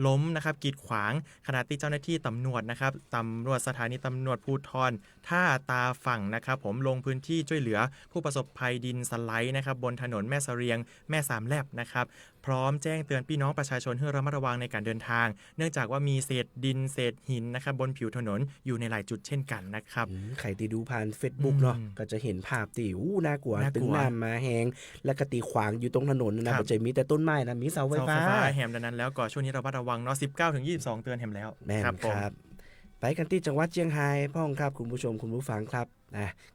ล้มนะครับกีดขวางขณะที่เจ้าหน้าที่ตำรวจนะครับตำรวจสถานีตำรวจภูธรท่าตาฝั่งนะครับผมลงพื้นที่ช่วยเหลือผู้ประสบภัยดินสไลด์นะครับบนถนนแม่เสรียงแม่สามแลบนะครับพร้อมแจ้งเตือนพี่น้องประชาชนให้ระมัดระวังในการเดินทางเนื่องจากว่ามีเศษดินเศษหินนะครับบนผิวถนนอยู่ในหลายจุดเช่นกันนะครับใครที่ดูผ่าน Facebook เนาะก็จะเห็นภาพที่น่ากลัวตึงน้ำมาแหงและกติขวางอยู่ตรงถนนนะมันจะมีแต่ต้นไม้นะมีเสาไฟฟ้าแหมดังนั้นแล้วก็ช่วงนี้ระมัดระวังเนาะ19-22เตือนแหมแล้วครับไปกันที่จังหวัดเชียงรายพ่องครับคุณผู้ชมคุณผู้ฟังครับ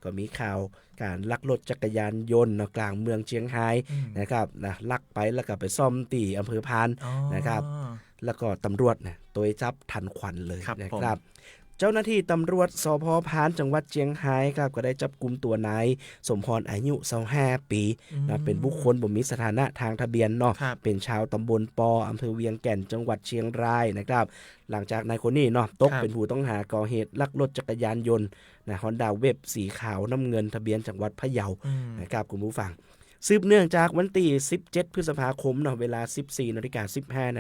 ก็มีข่าวการลักรถจักรยานยนต์กลางเมืองเชียงรายนะครับลักไปแล้วก็ไปซ่อมตีอำเภอพานนะครับแล้วก็ตำรวจตัวจับทันควันเลยนะครับเจ้าหน้าที่ตำรวจสพ.พานจังหวัดเชียงรายครับก็ได้จับกุมตัวนายสมพรอายุ25ปีเป็นบุคคลบ่มีสถานะทางทะเบียนเนาะเป็นชาวตำบลปออำเภอเวียงแก่นจังหวัดเชียงรายนะครับหลังจากนายคนนี้เนาะตกเป็นผู้ต้องหาก่อเหตุลักรถจักรยานยนต์Honda Wave สีขาวน้ำเงินทะเบียนจังหวัดพะเยานะครับคุณผู้ฟังสืบเนื่องจากวันที่17พฤษภาคมเนาะเวลา 14:15 น.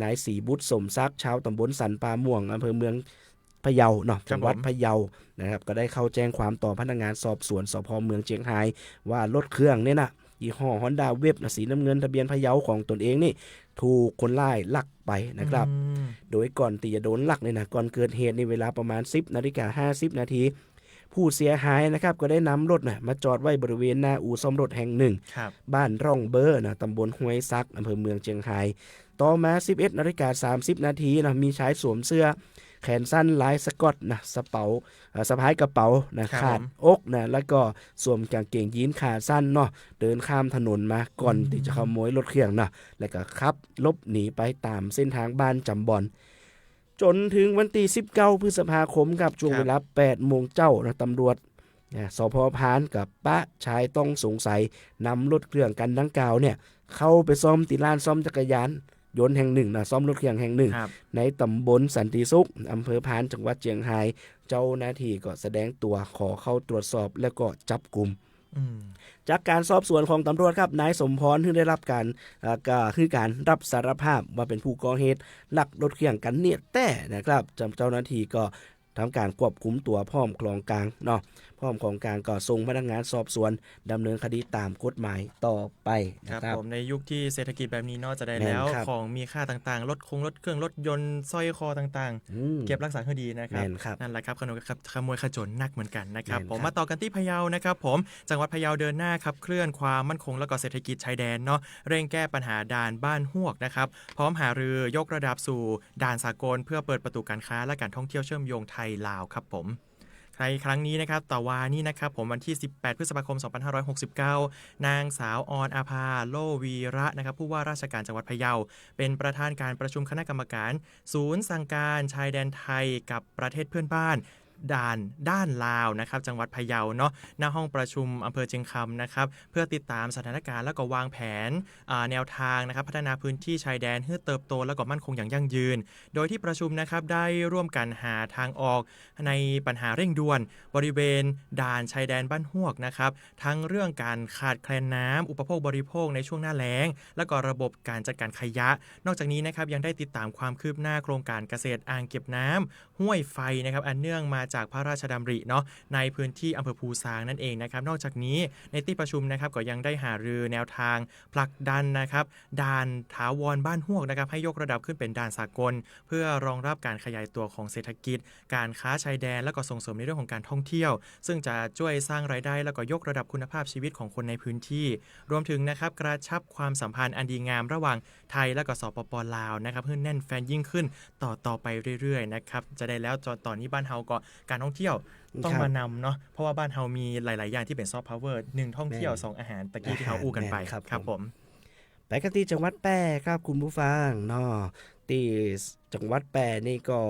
นายศรีบุตรสมศักดิ์ชาวตำบลสันป่าม่วงอำเภอเมืองพะเยาเนาะจังหวัดพะเยานะครับก็ได้เข้าแจ้งความต่อพนักงานสอบสวนสพ.เมืองเชียงรายว่ารถเครื่องเนี่ยนะยี่ห้อ Honda Wave สีน้ำเงินทะเบียนพะเยาของตนเองนี่ถูกคนร้ายลักไปนะครับโดยก่อนที่จะโดนลักเนี่ยนะก่อนเกิดเหตุในเวลาประมาณ 10:50 น.ผู้เสียหายนะครับก็ได้นำรถมาจอดไว้บริเวณหน้าอู่ซ่อมรถแห่งหนึ่งบ้านร่องเบอร์ตำบลห้วยซักอำเภอเมืองเชียงรายต่อมา 11:30 น.มีชายสวมเสื้อแขนสั้นลายสก๊อตสะพายกระเป๋าขาดอกแล้วก็สวมกางเกงยีนขาสั้นเนาะเดินข้ามถนนมาก่อนที่จะขโมยรถเครื่องแล้วก็ขับลบหนีไปตามเส้นทางบ้านจำบอนจนถึงวันที่19พฤษภาคมครับช่วงเวลา 8 โมงเจ้าตำรวจ สพ.พานกับปะชายต้องสงสัยนำรถเครื่องกันดังกล่าวเนี่ยเข้าไปซ่อมที่ร้านซ่อมจักรยานยนต์แห่งหนึ่งนะซ่อมรถเครื่องแห่งหนึ่งในตำบลสันติสุขอำเภอพานจังหวัดเชียงรายเจ้าหน้าที่ก็แสดงตัวขอเข้าตรวจสอบแล้วก็จับกุมจากการสอบสวนของตำรวจครับนายสมพรที่ได้รับการคือการรับสารภาพว่าเป็นผู้ก่อเหตุลักรถเครื่องกันเนี่ยแต่นะครับเจ้าหน้าที่ก็ทำการควบคุมตัวพร้อมของกลางเนาะพร้อมของกลางก็ส่งพนักงานสอบสวนดำเนินคดีตามกฎหมายต่อไปนะครับผมในยุคที่เศรษฐกิจแบบนี้เนาะจะได้แล้วของมีค่าต่างๆรถเครื่องรถยนต์สร้อยคอต่างๆเก็บรักษาให้ดีนะครับนั่นแหละครับขโมยขจรนักเหมือนกันนะครับผมมาต่อกันที่พะเยานะครับผมจังหวัดพะเยาเดินหน้าขับเคลื่อนความมั่นคงและก็เศรษฐกิจชายแดนเนาะเร่งแก้ปัญหาด่านบ้านฮวกนะครับพร้อมหารือยกระดับสู่ด่านสากลเพื่อเปิดประตูการค้าและการท่องเที่ยวเชื่อมโยงไทยลาวครับผมในครั้งนี้นะครับต่อวานี่นะครับผมวันที่18พฤษภาคม2569นางสาวออนอาภาโลวีระนะครับผู้ว่าราชการจังหวัดพะเยาเป็นประธานการประชุมคณะกรรมการศูนย์สั่งการชายแดนไทยกับประเทศเพื่อนบ้านด้านลาวนะครับจังหวัดพะเยาเนาะหน้าห้องประชุมอำเภอเชียงคำนะครับเพื่อติดตามสถานการณ์แล้วก็วางแผนแนวทางนะครับพัฒนาพื้นที่ชายแดนให้เติบโตแล้วก็มั่นคงอย่างยั่งยืนโดยที่ประชุมนะครับได้ร่วมกันหาทางออกในปัญหาเร่งด่วนบริเวณด่านชายแดนบ้านฮวกนะครับทั้งเรื่องการขาดแคลนน้ำอุปโภคบริโภคในช่วงหน้าแล้งแล้วก็ระบบการจัดการขยะนอกจากนี้นะครับยังได้ติดตามความคืบหน้าโครงการเกษตรอ่างเก็บน้ำห้วยไฟนะครับอันเนื่องมาจากพระราชดำริเนาะในพื้นที่อำเภอภูซางนั่นเองนะครับนอกจากนี้ในที่ประชุมนะครับก็ยังได้หารือแนวทางผลักดันนะครับด่านถาวรบ้านฮวกนะครับให้ยกระดับขึ้นเป็นด่านสากลเพื่อรองรับการขยายตัวของเศรษฐกิจการค้าชายแดนและก็ส่งเสริมในเรื่องของการท่องเที่ยวซึ่งจะช่วยสร้างรายได้แล้วก็ยกระดับคุณภาพชีวิตของคนในพื้นที่รวมถึงนะครับกระชับความสัมพันธ์อันดีงามระหว่างไทยและก็สปป.ลาวนะครับเพื่อแน่นแฟนยิ่งขึ้นต่อไปเรื่อยๆนะครับจะได้แล้วตอนนี้บ้านเฮาก็การท่องเที่ยวต้องมานำเนาะเพราะว่าบ้านเฮามีหลายๆอย่างที่เป็นซอฟต์พาวเวอร์1ท่องเที่ยว2อาหารตะกี้ที่เฮาอู้กันไปครับผมไปกันที่จังหวัดแพร่ครับคุณผู้ฟังเนาะที่จังหวัดแพร่นี่ก็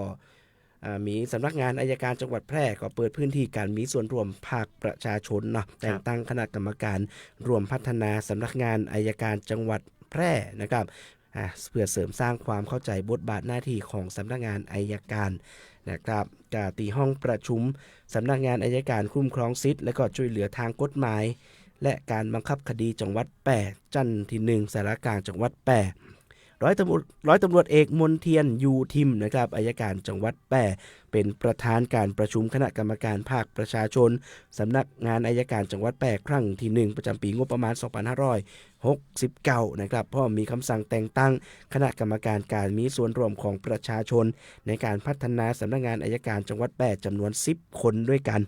มีสำนักงานอัยการจังหวัดแพร่ก็เปิดพื้นที่การมีส่วนร่วมภาคประชาชนเนาะแต่งตั้งคณะกรรมการรวมพัฒนาสำนักงานอัยการจังหวัดแพร่นะครับเพื่อเสริมสร้างความเข้าใจบทบาทหน้าที่ของสำนักงานอัยการนะครับกาตีห้องประชุมสำนักงานอัยการคุ้มครองสิทธิ์และก็ช่วยเหลือทางกฎหมายและการบังคับคดีจังหวัดแพร่จันทร์ที่1สารกลางจังหวัดแพร่ร้อยตำรวจเอกมนเทียนยูทิมนะครับอัยการจังหวัดแพร่เป็นประธานการประชุมคณะกรรมการภาคประชาชนสำนักงานอัยการจังหวัดแพร่ครั้งที่1ประจำปีงบประมาณ2569นะครับพร้อมมีคำสั่งแต่งตั้งคณะกรรมการการมีส่วนร่วมของประชาชนในการพัฒนาสำนักงานอัยการจังหวัดแพร่จำนวน10คนด้วยกัน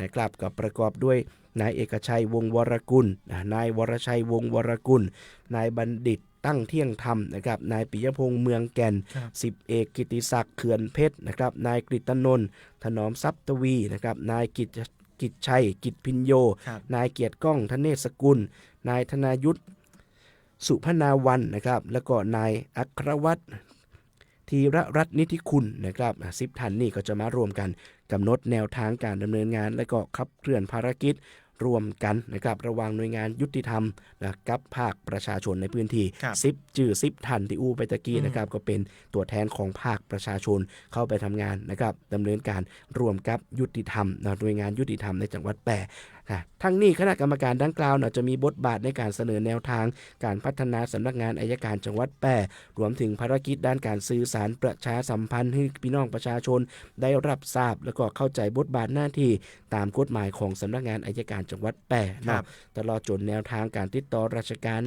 นะครับก็ประกอบด้วยนายเอกชัยวงศ์วรกุลนายวรชัยวงศ์วรกุลนายบัณฑิตตั้งเที่ยงธรรมนะครับนายปิยพงษ์เมืองแก่น10เอกกิติศักดิ์เขื่อนเพชรนะครับนายกฤตนนท์ถนอมทรัพย์ทวีนะครับนายกิจชัยกิจพินโยนายเกียรติก้องธเนศสกุลนายธนายุทธสุพนาวันนะครับแล้วก็นายอัครวัฒน์ธีรรัตน์นิติคุณนะครับ10ท่านนี่ก็จะมารวมกันกำหนดแนวทางการดำเนินงานและก็ขับเคลื่อนภารกิจรวมกันนะครับระหว่างหน่วยงานยุติธรรมกับภาคประชาชนในพื้นที่10ท่านที่อู้ไปตะกี้นะครับก็เป็นตัวแทนของภาคประชาชนเข้าไปทำงานนะครับดำเนินการรวมกับยุติธรรมหน่วยงานยุติธรรมในจังหวัดแพร่ทั้งนี้คณะกรรมการดังกล่าวจะมีบทบาทในการเสนอแนวทางการพัฒนาสำนักงานอัยการจังหวัดแพร่รวมถึงภารกิจด้านการสื่อสารประชาสัมพันธ์ให้พี่น้องประชาชนได้รับทราบแล้วก็เข้าใจบทบาทหน้าที่ตามกฎหมายของสำนักงานอัยการจังหวัดแพร่ตลอดจนแนวทางการติดต่อราชการ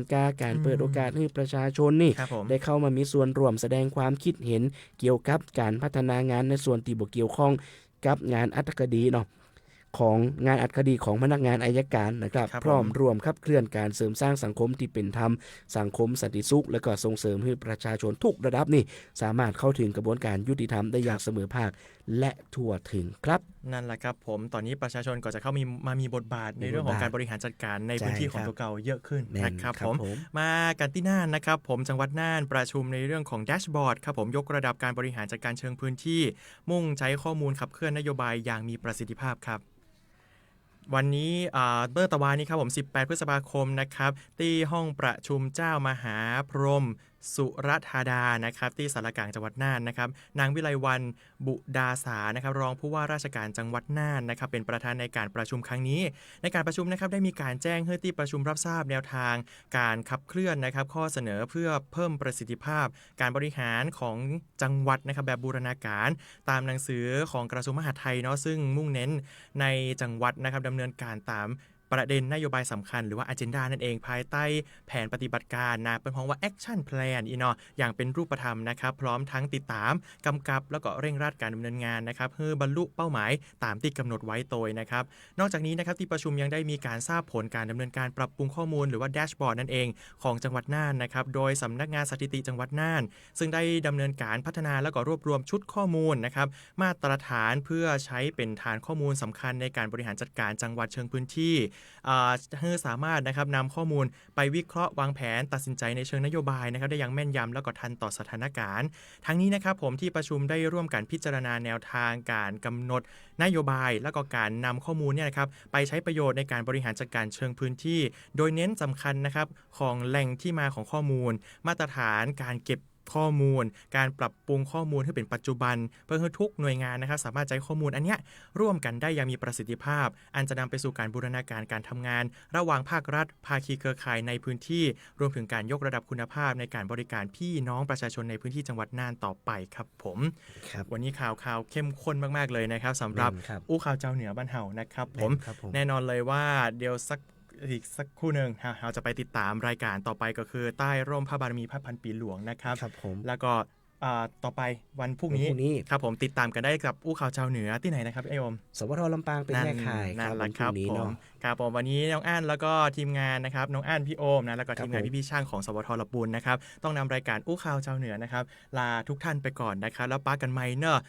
การเปิดโอกาสให้ประชาชนนี่ได้เข้ามามีส่วนร่วมแสดงความคิดเห็นเกี่ยวกับการพัฒนางานในส่วนที่บ่เกี่ยวข้องกับงานอัตคดีของงานอัตคดีของพนักงานอัยการนะครับพร้อมรวมขับเคลื่อนการเสริมสร้างสังคมที่เป็นธรรมสังคมสันติสุขและก็ส่งเสริมให้ประชาชนทุกระดับนี่สามารถเข้าถึงกระบวนการยุติธรรมได้อย่างเสมอภาคและทั่วถึงครับนั่นแหละครับผมตอนนี้ประชาชนก็จะเข้ามามีบทบาทในเรื่องของการบริหารจัดการในพื้นที่ของตัวเก่าเยอะขึ้นนะครับผมมากันที่น่านนะครับผมจังหวัดน่านประชุมในเรื่องของแดชบอร์ดครับผมยกระดับการบริหารจัดการเชิงพื้นที่มุ่งใช้ข้อมูลขับเคลื่อนนโยบายอย่างมีประสิทธิภาพครับ วันนี้เมื่อตะวันนี้ครับผม18 พฤษภาคมนะครับที่ห้องประชุมเจ้ามหาพรหมสุรธาดานะครับที่สารกลางจังหวัดน่านนะครับนางวิไลวรรณบุดาสานะครับรองผู้ว่าราชการจังหวัดน่านนะครับเป็นประธานในการประชุมครั้งนี้ในการประชุมนะครับได้มีการแจ้งให้ที่ประชุมรับทราบแนวทางการขับเคลื่อนนะครับข้อเสนอเพื่อเพิ่มประสิทธิภาพการบริหารของจังหวัดนะครับแบบบูรณาการตามหนังสือของกระทรวงมหาดไทยเนาะซึ่งมุ่งเน้นในจังหวัดนะครับดำเนินการตามประเด็นนโยบายสำคัญหรือว่า agenda นั่นเองภายใต้แผนปฏิบัติการนะเป็นของว่า action plan อีเนาะอย่างเป็นรูปธรรมนะครับพร้อมทั้งติดตามกำกับแล้วก็เร่งรัดการดำเนินงานนะครับเพื่อบรรลุเป้าหมายตามที่กำหนดไว้โดยนะครับนอกจากนี้นะครับที่ประชุมยังได้มีการทราบผลการดำเนินการปรับปรุงข้อมูลหรือว่าแดชบอร์ดนั่นเองของจังหวัดน่านนะครับโดยสำนักงานสถิติจังหวัดน่านซึ่งได้ดำเนินการพัฒนาแล้วก็รวบรวมชุดข้อมูลนะครับมาตรฐานเพื่อใช้เป็นฐานข้อมูลสำคัญในการบริหารจัดการจังหวัดเชิงพื้นที่ให้สามารถนะครับนำข้อมูลไปวิเคราะห์วางแผนตัดสินใจในเชิงนโยบายนะครับได้อย่างแม่นยำแล้วก็ทันต่อสถานการณ์ทั้งนี้นะครับผมที่ประชุมได้ร่วมกันพิจารณาแนวทางการกำหนดนโยบายแล้วก็การนำข้อมูลเนี่ยนะครับไปใช้ประโยชน์ในการบริหารจัดการเชิงพื้นที่โดยเน้นสำคัญนะครับของแหล่งที่มาของข้อมูลมาตรฐานการเก็บข้อมูลการปรับปรุงข้อมูลให้เป็นปัจจุบันเพื่อให้ทุกหน่วยงานนะครับสามารถใช้ข้อมูลอันเนี้ยร่วมกันได้อย่างมีประสิทธิภาพอันจะนำไปสู่การบูรณาการการทำงานระหว่างภาครัฐภาคีเครือข่ายในพื้นที่รวมถึงการยกระดับคุณภาพในการบริการพี่น้องประชาชนในพื้นที่จังหวัดน่านต่อไปครับผมวันนี้ข่าวเข้มข้นมากๆเลยนะครับสำหรับอู้ข่าวเจ้าเหนือบ้านเฮานะครับผมแน่นอนเลยว่าเดี๋ยวอีกสักครู่หนึ่งเราจะไปติดตามรายการต่อไปก็คือใต้ร่มพระบารมีพระพันปีหลวงนะครับแล้วก็ต่อไปวันพรุ่งนี้ครับผมติดตามกันได้กับอู้ข่าวชาวเหนือที่ไหนนะครับไอโอมสวทลำปางเป็นแม่ข่ายนั่นแหละครับผมครับผมวันนี้น้องอั้นแล้วก็ทีมงานนะครับน้องอั้นพี่โอมนะแล้วก็ทีมงานพี่ช่างของสวทลบุญนะครับต้องนำรายการอู้ข่าวชาวเหนือนะครับลาทุกท่านไปก่อนนะครับแล้วป้ากันใหม่เนอะ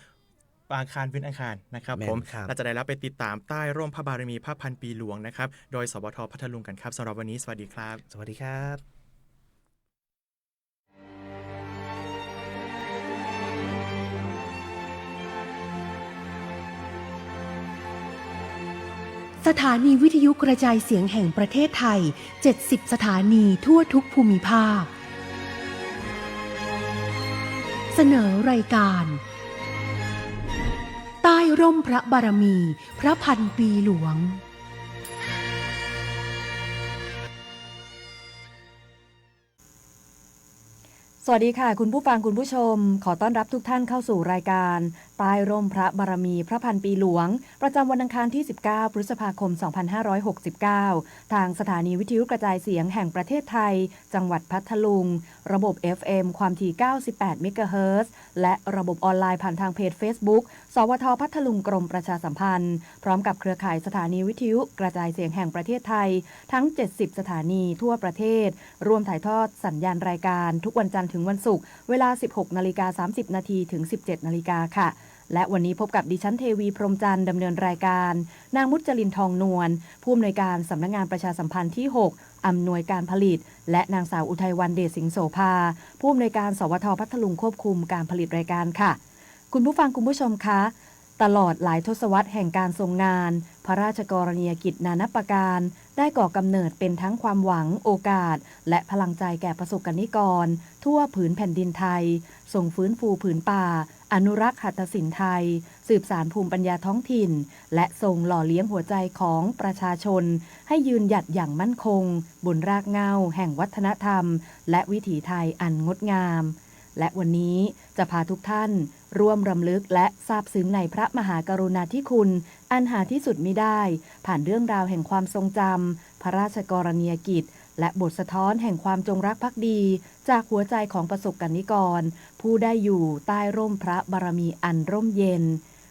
อังคารเป็นอังคารนะครับผมเราจะได้รับไปติดตามใต้ร่มพระบารมีพระพันปีหลวงนะครับโดยสวทพัทลุงกันครับสำหรับวันนี้สวัสดีครับสวัสดีครับสถานีวิทยุกระจายเสียงแห่งประเทศไทย70 สถานีทั่วทุกภูมิภาคเสนอรายการใต้ร่มพระบารมีพระพันปีหลวงสวัสดีค่ะคุณผู้ฟังคุณผู้ชมขอต้อนรับทุกท่านเข้าสู่รายการใต้ร่มพระบารมีพระพันปีหลวงประจำวันอังคารที่19 พฤษภาคม 2569 ทางสถานีวิทยุกระจายเสียงแห่งประเทศไทยจังหวัดพัทลุงระบบ FM ความถี่ 98 เมกะเฮิรตซ์ และระบบออนไลน์ผ่านทางเพจ Facebook สวทพัทลุงกรมประชาสัมพันธ์พร้อมกับเครือข่ายสถานีวิทยุกระจายเสียงแห่งประเทศไทยทั้ง70 สถานีทั่วประเทศร่วมถ่ายทอดสัญญาณรายการทุกวันจันทร์ถึงวันศุกร์เวลา 16:30 น.ถึง 17:00 น.ค่ะและวันนี้พบกับดิฉันเทวีพรหมจันทร์ดำเนินรายการนางมุจลินทองนวลผู้อำนวยการสำนักงานประชาสัมพันธ์ที่6อำนวยการผลิตและนางสาวอุทัยวรรณเดชสิงห์โสภาผู้อำนวยการสวทพัทลุงควบคุมการผลิตรายการค่ะคุณผู้ฟังคุณผู้ชมคะตลอดหลายทศวรรษแห่งการทรงงานพระราชกรณียกิจนานาประการได้ก่อกำเนิดเป็นทั้งความหวังโอกาสและพลังใจแก่ประสบกนิกรทั่วผืนแผ่นดินไทยส่งฟื้นฟูผืนป่าอนุรักษ์หัตถศิลป์ไทยสืบสานภูมิปัญญาท้องถิ่นและทรงหล่อเลี้ยงหัวใจของประชาชนให้ยืนหยัดอย่างมั่นคงบนรากเหง้าแห่งวัฒนธรรมและวิถีไทยอันงดงามและวันนี้จะพาทุกท่านร่วมรำลึกและซาบซึ้งในพระมหากรุณาธิคุณอันหาที่สุดมิได้ผ่านเรื่องราวแห่งความทรงจำพระราชกรณียกิจและบทสะท้อนแห่งความจงรักภักดีจากหัวใจของประสบกนิกรผู้ได้อยู่ใต้ร่มพระบารมีอันร่มเย็น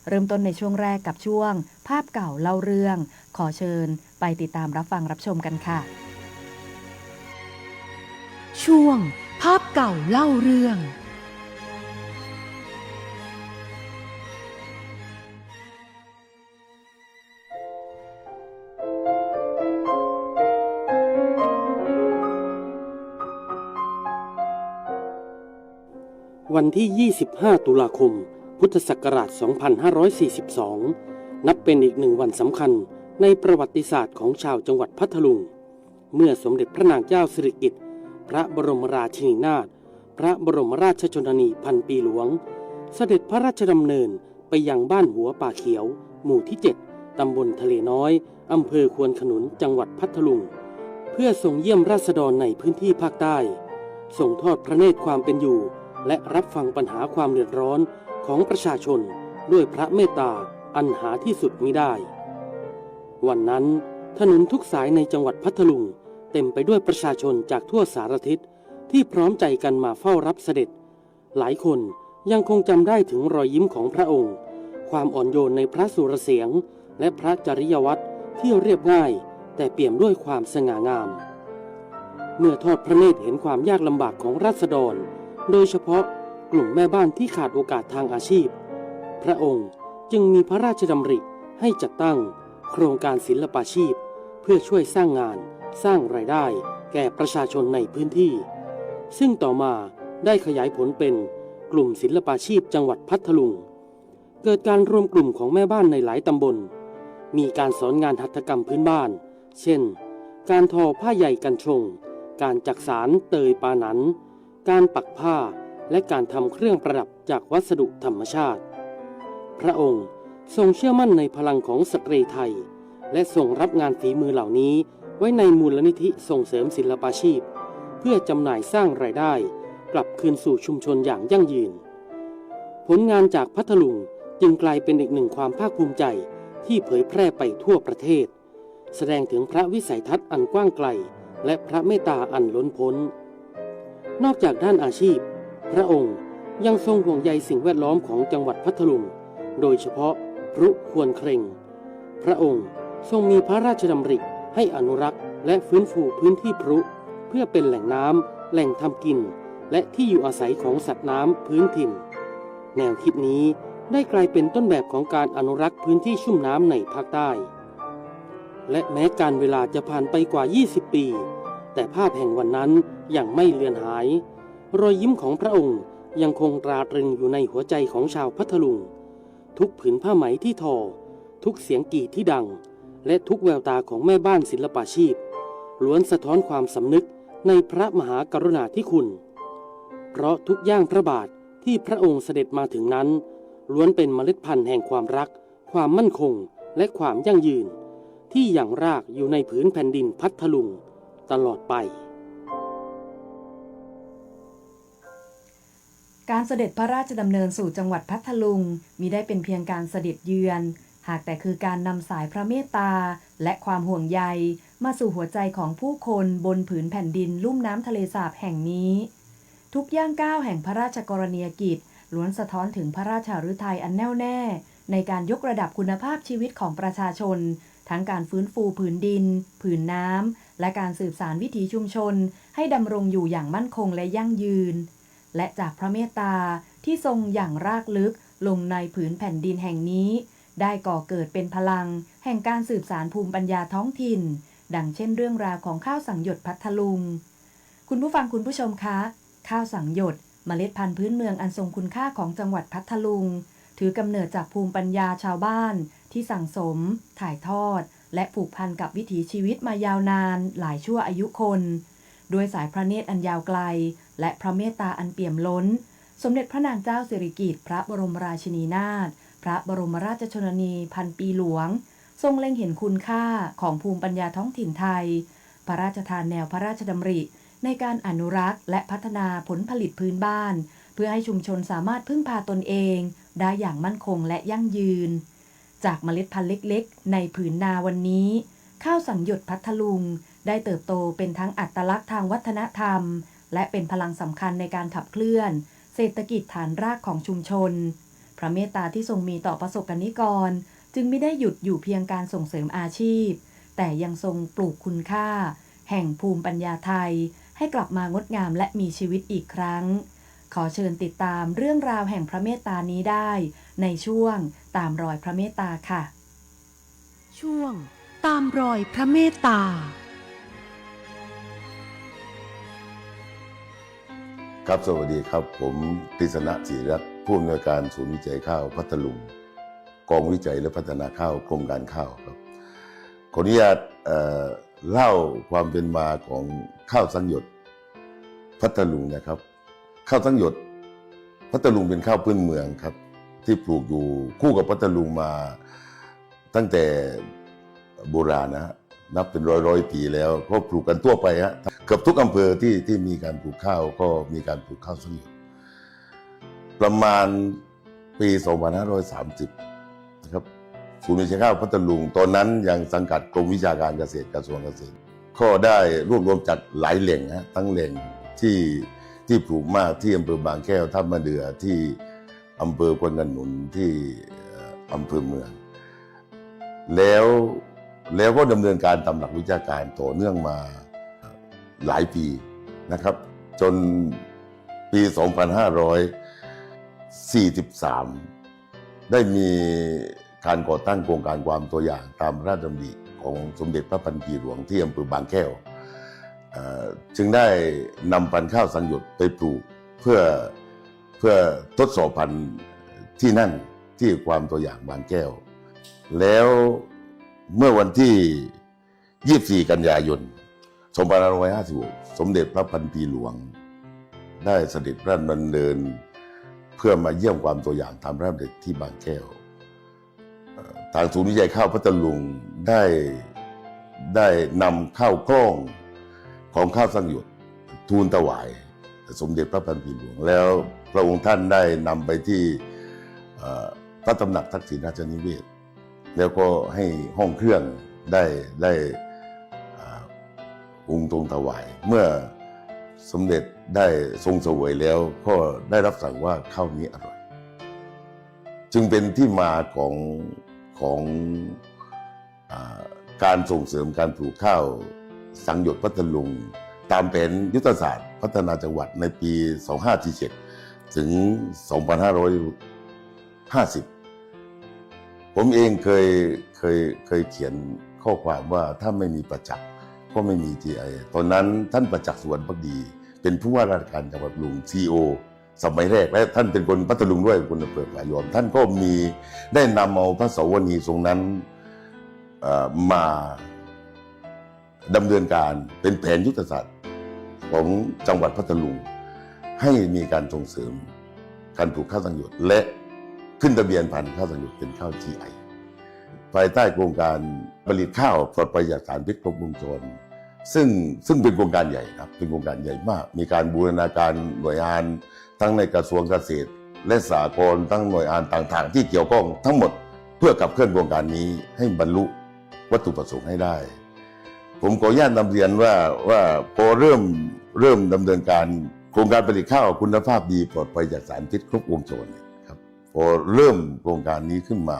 เริ่มต้นในช่วงแรกกับช่วงภาพเก่าเล่าเรื่องขอเชิญไปติดตามรับฟังรับชมกันค่ะช่วงภาพเก่าเล่าเรื่องวันที่ 25 ตุลาคม พุทธศักราช 2542 นับเป็นอีกหนึ่งวันสำคัญ ในประวัติศาสตร์ของชาวจังหวัดพัทลุงเมื่อสมเด็จพระนางเจ้าสิริกิติ์พระบรมราชินีนาถพระบรมราชชนนีพันปีหลวงเสด็จพระราชดำเนินไปยังบ้านหัวป่าเขียวหมู่ที่ 7 ตำบลทะเลน้อยอำเภอควนขนุนจังหวัดพัทลุงเพื่อทรงเยี่ยมราษฎรในพื้นที่ภาคใต้ทรงทอดพระเนตรความเป็นอยู่และรับฟังปัญหาความเดือดร้อนของประชาชนด้วยพระเมตตาอันหาที่สุดมิได้วันนั้นถนนทุกสายในจังหวัดพัทลุงเต็มไปด้วยประชาชนจากทั่วสารทิศที่พร้อมใจกันมาเฝ้ารับเสด็จหลายคนยังคงจำได้ถึงรอยยิ้มของพระองค์ความอ่อนโยนในพระสุรเสียงและพระจริยวัตรที่เรียบง่ายแต่เปี่ยมด้วยความสง่างามเมื่อทอดพระเนตรเห็นความยากลำบากของราษฎรโดยเฉพาะกลุ่มแม่บ้านที่ขาดโอกาสทางอาชีพพระองค์จึงมีพระราชดำริให้จัดตั้งโครงการศิลปาชีพเพื่อช่วยสร้างงานสร้างรายได้แก่ประชาชนในพื้นที่ซึ่งต่อมาได้ขยายผลเป็นกลุ่มศิลปาชีพจังหวัดพัทลุงเกิดการรวมกลุ่มของแม่บ้านในหลายตำบลมีการสอนงานหัตถกรรมพื้นบ้านเช่นการทอผ้าใยกันชงการจักสานเตยปาหนันการปักผ้าและการทำเครื่องประดับจากวัสดุธรรมชาติพระองค์ทรงเชื่อมั่นในพลังของสตรีไทยและทรงรับงานฝีมือเหล่านี้ไว้ในมูลนิธิส่งเสริมศิลปาชีพเพื่อจำหน่ายสร้างรายได้กลับคืนสู่ชุมชนอย่างยั่งยืนผลงานจากพัทลุงจึงกลายเป็นอีกหนึ่งความภาคภูมิใจที่เผยแพร่ไปทั่วประเทศแสดงถึงพระวิสัยทัศน์อันกว้างไกลและพระเมตตาอันล้นพ้นนอกจากด้านอาชีพพระองค์ยังทรงห่วงใยสิ่งแวดล้อมของจังหวัดพัทลุงโดยเฉพาะพรุควรเคร่งพระองค์ทรงมีพระราชดำริให้อนุรักษ์และฟื้นฟูพื้นที่พรุเพื่อเป็นแหล่งน้ำแหล่งทำกินและที่อยู่อาศัยของสัตว์น้ำพื้นถิ่นแนวคิดนี้ได้กลายเป็นต้นแบบของการอนุรักษ์พื้นที่ชุ่มน้ำในภาคใต้และแม้การเวลาจะผ่านไปกว่า20ปีแต่ภาพแห่งวันนั้นยังไม่เลือนหายรอยยิ้มของพระองค์ยังคงตราตรึงอยู่ในหัวใจของชาวพัทลุงทุกผืนผ้าไหมที่ทอทุกเสียงกี่ที่ดังและทุกแววตาของแม่บ้านศิลปาชีพล้วนสะท้อนความสำนึกในพระมหากรุณาธิคุณเพราะทุกย่างพระบาทที่พระองค์เสด็จมาถึงนั้นล้วนเป็นเมล็ดพันธุ์แห่งความรักความมั่นคงและความยั่งยืนที่ยังรากอยู่ในผืนแผ่นดินพัทลุงตลอดไปการเสด็จพระราชดำเนินสู่จังหวัดพัทลุงมิได้เป็นเพียงการเสด็จเยือนหากแต่คือการนำสายพระเมตตาและความห่วงใยมาสู่หัวใจของผู้คนบนผืนแผ่นดินลุ่มน้ำทะเลสาบแห่งนี้ทุกย่างก้าวแห่งพระราชกรณียกิจล้วนสะท้อนถึงพระราชฤทัยอันแน่วแน่ในการยกระดับคุณภาพชีวิตของประชาชนทั้งการฟื้นฟูผืนดินผืนน้ำและการสืบสานวิถีชุมชนให้ดำรงอยู่อย่างมั่นคงและยั่งยืนและจากพระเมตตาที่ทรงอย่างรากลึกลงในผืนแผ่นดินแห่งนี้ได้ก่อเกิดเป็นพลังแห่งการสืบสานภูมิปัญญาท้องถิ่นดังเช่นเรื่องราวของข้าวสังหยดพัทลุงคุณผู้ฟังคุณผู้ชมคะข้าวสังหยดเมล็ดพันธุ์พื้นเมืองอันทรงคุณค่าของจังหวัดพัทลุงถือกำเนิดจากภูมิปัญญาชาวบ้านที่สั่งสมถ่ายทอดและผูกพันกับวิถีชีวิตมายาวนานหลายชั่วอายุคนด้วยสายพระเนตรอันยาวไกลและพระเมตตาอันเปี่ยมล้นสมเด็จพระนางเจ้าสิริกิติ์พระบรมราชินีนาถพระบรมราชชนนีพันปีหลวงทรงเล็งเห็นคุณค่าของภูมิปัญญาท้องถิ่นไทยพระราชทานแนวพระราชดำริในการอนุรักษ์และพัฒนาผลผลิตพื้นบ้านเพื่อให้ชุมชนสามารถพึ่งพาตนเองได้อย่างมั่นคงและยั่งยืนจากเมล็ดพันธุ์เล็กๆในผืนนาวันนี้ข้าวสังหยดพัทลุงได้เติบโตเป็นทั้งอัตลักษณ์ทางวัฒนธรรมและเป็นพลังสำคัญในการขับเคลื่อนเศรษฐกิจฐานรากของชุมชนพระเมตตาที่ทรงมีต่อประสบกนิกรจึงไม่ได้หยุดอยู่เพียงการส่งเสริมอาชีพแต่ยังทรงปลูกคุณค่าแห่งภูมิปัญญาไทยให้กลับมางดงามและมีชีวิตอีกครั้งขอเชิญติดตามเรื่องราวแห่งพระเมตตานี้ได้ในช่วงตามรอยพระเมตตาค่ะช่วงตามรอยพระเมตตาครับสวัสดีครับผมกฤษณะศรีรัตน์ผู้อำนวยการศูนย์วิจัยข้าวพัทลุงกองวิจัยและพัฒนาข้าวกรมการข้าวครับ ขออนุญาตเล่าความเป็นมาของข้าวสังหยดพัทลุงนะครับข้าวสังหยดพัทลุงเป็นข้าวพื้นเมืองครับที่ปลูกอยู่คู่กับพัทลุงมาตั้งแต่โบราณนะนับเป็นร้อยปีแล้วก็ปลูกกันทั่วไปฮะเกือบทุกอำเภอที่มีการปลูกข้าวก็มีการปลูกข้าวสังหยดประมาณปี 2530 นะครับศูนย์วิจัยข้าวพัทลุงตอนนั้นยังสังกัดกรมวิชาการเกษตรกระทรวงเกษตรก็ได้รวบรวมจากหลายแหล่งนะทั้งแหล่งที่ปลูกมากที่อำเภอบางแก้วท่ามะเดื่อที่อำเภอควนขนุนที่อำเภอเมืองแล้วก็ดำเนินการตามหลักวิชาการต่อเนื่องมาหลายปีนะครับจนปี 2543 ได้มีการก่อตั้งโครงการความตัวอย่างตามพระราชดำริของสมเด็จพระพันปีหลวงที่อำเภอบางแก้วจึงได้นำพันธุ์ข้าวสังหยดไปปลูกเพื่อทดสอบพันธุ์ที่นั่นที่ความตัวอย่างบางแก้วแล้วเมื่อวันที่ 24 กันยายน 2556 สมเด็จพระพันปีหลวงได้เสด็จพระราชดำเนินเพื่อมาเยี่ยมความตัวอย่างตามพระราชดำริที่บางแก้วทางศูนย์วิจัยข้าวพัทลุงได้นำข้าวกล้องของข้าวสังหยดทูลถวายสมเด็จพระพันปีหลวงแล้วพระองค์ท่านได้นำไปที่พระตำหนักทักษิณราชนิเวศน์แล้วก็ให้ห้องเครื่องได้องค์ทรงถวายเมื่อสมเด็จได้ทรงเสวยแล้วก็ได้รับสั่งว่าข้าวนี้อร่อยจึงเป็นที่มาของการส่งเสริมการปลูกข้าวสังหยดพัทลุงตามแผนยุทธศาสตร์พัฒนาจังหวัดในปี 2547 ถึง 2550 ผมเองเคยเขียนข้อความว่าถ้าไม่มีประจักษ์ก็ไม่มี GI ตอนนั้นท่านประจักษ์สุวรรณภักดีเป็นผู้ว่าราชการจังหวัดพัทลุง CEO สมัยแรกและท่านเป็นคนพัทลุงด้วยคนอำเภอพายอมท่านก็ได้นำเอาพระเสาวนีทรงนั้นมาดำเนินการเป็นแผนยุทธศาสตร์ของจังหวัดพัทลุงให้มีการส่งเสริมการปลูกข้าวสังหยดและขึ้นทะเบียนพันธุ์ข้าวสังหยดเป็นข้าว GI ภายใต้โครงการผลิตข้าวปลอดภัยจากสารพิษครบวงจรซึ่งเป็นโครงการใหญ่ครับเป็นโครงการใหญ่มากมีการบูรณาการหน่วยงานทั้งในกระทรวงเกษตรและสหกรณ์ทั้งหน่วยงานต่างๆที่เกี่ยวข้องทั้งหมดเพื่อขับเคลื่อนโครงการนี้ให้บรรลุวัตถุประสงค์ให้ได้ผมขออนุญาตนำเรียนว่าพอเริ่มดำเนินการโครงการผลิตข้าวคุณภาพดีปลอดภัยจากสารพิษครบวงจรครับพอเริ่มโครงการนี้ขึ้นมา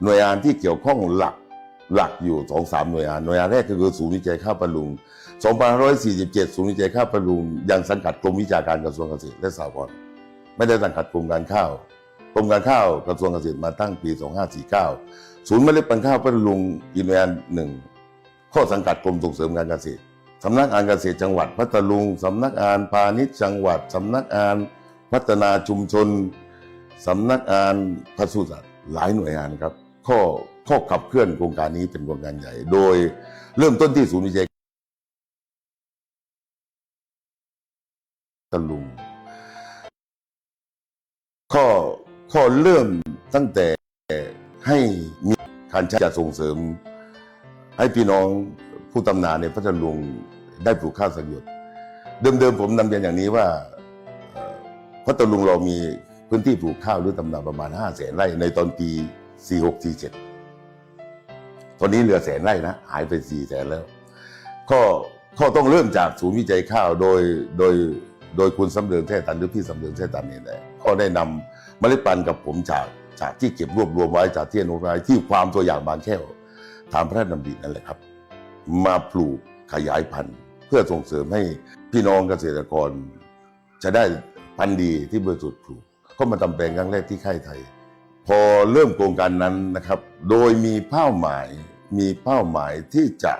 หน่วยงานที่เกี่ยวข้องหลักอยู่ 2-3 หน่วยงานแรกก็คือศูนย์วิจัยข้าวพัทลุง 2547 ศูนย์วิจัยข้าวพัทลุงยังสังกัดกรมวิชาการกระทรวงเกษตรและสหกรณ์ไม่ได้สังกัดกรมการข้าวกรมการข้าวกระทรวงเกษตรมาตั้งปี 2549 ศูนย์เมล็ดพันธุ์ข้าวพัทลุงอีกหน่วยงานหนึ่งข้อสังกัดกรมส่งเสริมการเกษตรสำนักงานเกษตรจังหวัดพัทลุงสำนักงานพาณิชย์จังหวัดสำนักงานพัฒนาชุมชนสำนักงานปศุสัตว์หลายหน่วยงานครับข้อขับเคลื่อนโครงการนี้เป็นโครงการใหญ่โดยเริ่มต้นที่ศูนย์วิจัยพัทลุงข้อเริ่มตั้งแต่ให้มีการใช้จะส่งเสริมให้พี่น้องผู้ทำนาในพัทลุงได้ปลูกข้าวสังหยดเดิมผมนำเรียนอย่างนี้ว่าพัทลุงเรามีพื้นที่ปลูกข้าวหรือทำนาประมาณ 500,000 ไร่ในตอนปี 46-47 ตอนนี้เหลือ100,000 ไร่นะหายไป 400,000 แล้วก็ต้องเริ่มจากศูนย์วิจัยข้าวโดยคุณสำเริงแท้ตันหรือพี่สำเริงแท้ตันนี่แหละก็ได้นำเมล็ดพันธุ์กับผมจากที่เก็บรวบรวมไว้จากที่อนุรักษ์ที่ความตัวอย่างบางแก้วตามพระราชดำรินั่นแหละครับมาปลูกขยายพันธุ์เพื่อส่งเสริมให้พี่น้องเกษตรกรจะได้พันธุ์ดีที่บริสุทธิ์ปลูกก็มาทำแปลงครั้งแรกที่ค่ายไทยพอเริ่มโครงการนั้นนะครับโดยมีเป้าหมายที่จะ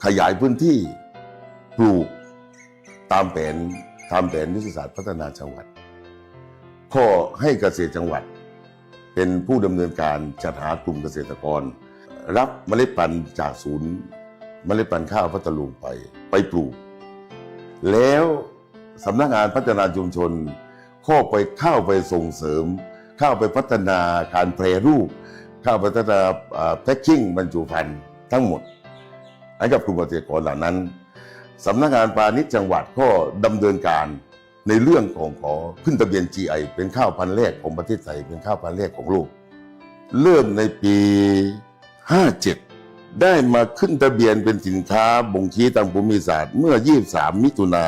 ขยายพื้นที่ปลูกตามแผนยุทธศาสตร์พัฒนาจังหวัดข้อให้เกษตรจังหวัดเป็นผู้ดำเนินการจัดหากลุ่มเกษตรกร รับเมล็ดพันธุ์จากศูนย์เมล็ดพันธุ์ข้าวพัทลุงไปปลูกแล้วสำนักงานพัฒนาชุมชนเข้าไปส่งเสริมเข้าไปพัฒนาการแปรรูปเข้าไปพัฒนาแพ็คกิ้งบรรจุภัณฑ์ทั้งหมดให้กับกลุ่มเกษตรกรเหล่านั้นสำนักงานพาณิชย์จังหวัดก็ดำเนินการในเรื่องของขอขึ้นทะเบียน GI เป็นข้าวพันธุ์แรกของประเทศไทยเป็นข้าวพันธุ์แรกของโลกเริ่มในปี 57 ได้มาขึ้นทะเบียนเป็นสินค้าบ่งชี้ทางภูมิศาสตร์เมื่อ 23 มิถุนา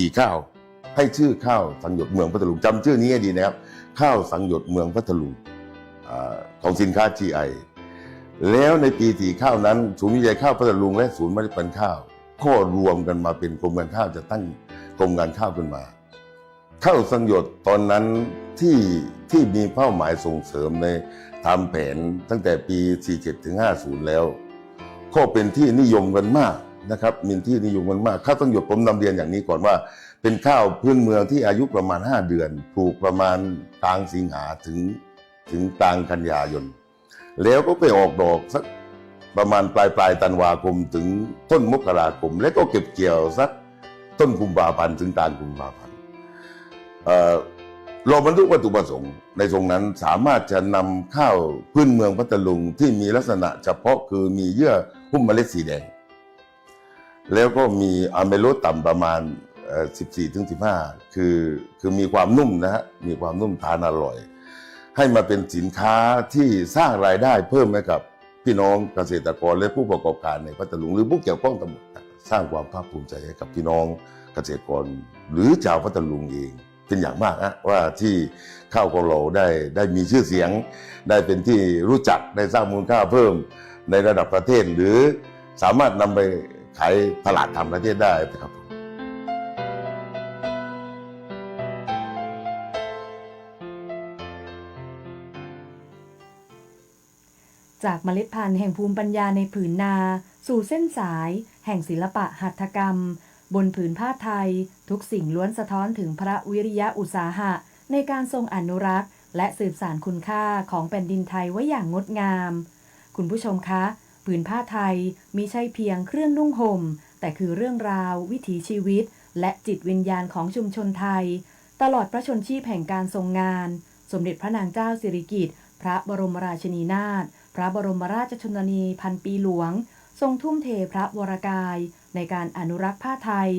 2549 ให้ชื่อข้าวสังหยดเมืองพัทลุงจำชื่อนี้ให้ดีนะครับข้าวสังหยดเมืองพัทลุงของสินค้า GI แล้วในปี49นั้นศูนย์วิจัยข้าวพัทลุงและศูนย์เมล็ดพันธุ์ข้าวก็รวมกันมาเป็นกรมการข้าวจะตั้งกรมการข้าวขึ้นมาข้าวสังหยดตอนนั้นที่มีเป้าหมายส่งเสริมในทำแผนตั้งแต่ปี 47 ถึง 50 แล้วก็เป็นที่นิยมกันมากนะครับมีที่นิยมกันมากข้าวสังหยดผมนำเรียนอย่างนี้ก่อนว่าเป็นข้าวพื้นเมืองที่อายุประมาณ5 เดือนปลูกประมาณกลางสิงหาถึงกลางกันยายนแล้วก็ไปออกดอกสักประมาณปลายธันวาคมถึงต้นมกราคมแล้วก็เก็บเกี่ยวสักต้นกุมภาพันธ์ถึงกลางกุมภาพันธ์เราบรรลุวัตถุประสงค์ในตรงนั้นสามารถจะนำข้าวพื้นเมืองพัทลุงที่มีลักษณะเฉพาะคือมีเยื่อหุ้มเมล็ดสีแดงแล้วก็มีอะเมโลต่ำประมาณ14-15คือมีความนุ่มนะฮะมีความนุ่มทานอร่อยให้มาเป็นสินค้าที่สร้างรายได้เพิ่มให้กับพี่น้องเกษตรกรและผู้ประกอบการในพัทลุงหรือผู้เกี่ยวข้องทั้งหมดสร้างความภาคภูมิใจให้กับพี่น้องเกษตรกรหรือชาวพัทลุงเองเป็นอย่างมากนะว่าที่ข้าวของเราได้มีชื่อเสียงได้เป็นที่รู้จักได้สร้างมูลค่าเพิ่มในระดับประเทศหรือสามารถนำไปขายตลาดต่างประเทศได้นะครับจากเมล็ดพันธุ์แห่งภูมิปัญญาในผืนนาสู่เส้นสายแห่งศิลปะหัตถกรรมบนผืนผ้าไทยทุกสิ่งล้วนสะท้อนถึงพระวิริยะอุตสาหะในการทรงอนุรักษ์และสืบสานคุณค่าของแผ่นดินไทยไว้อย่างงดงามคุณผู้ชมคะผืนผ้าไทยมิใช่เพียงเครื่องนุ่งห่มแต่คือเรื่องราววิถีชีวิตและจิตวิญญาณของชุมชนไทยตลอดพระชนชีพแห่งการทรงงานสมเด็จพระนางเจ้าสิริกิติ์พระบรมราชินีนาถพระบรมราชชนนีพันปีหลวงทรงทุ่มเทพระวรกายในการอนุรักษ์ผ้าไทย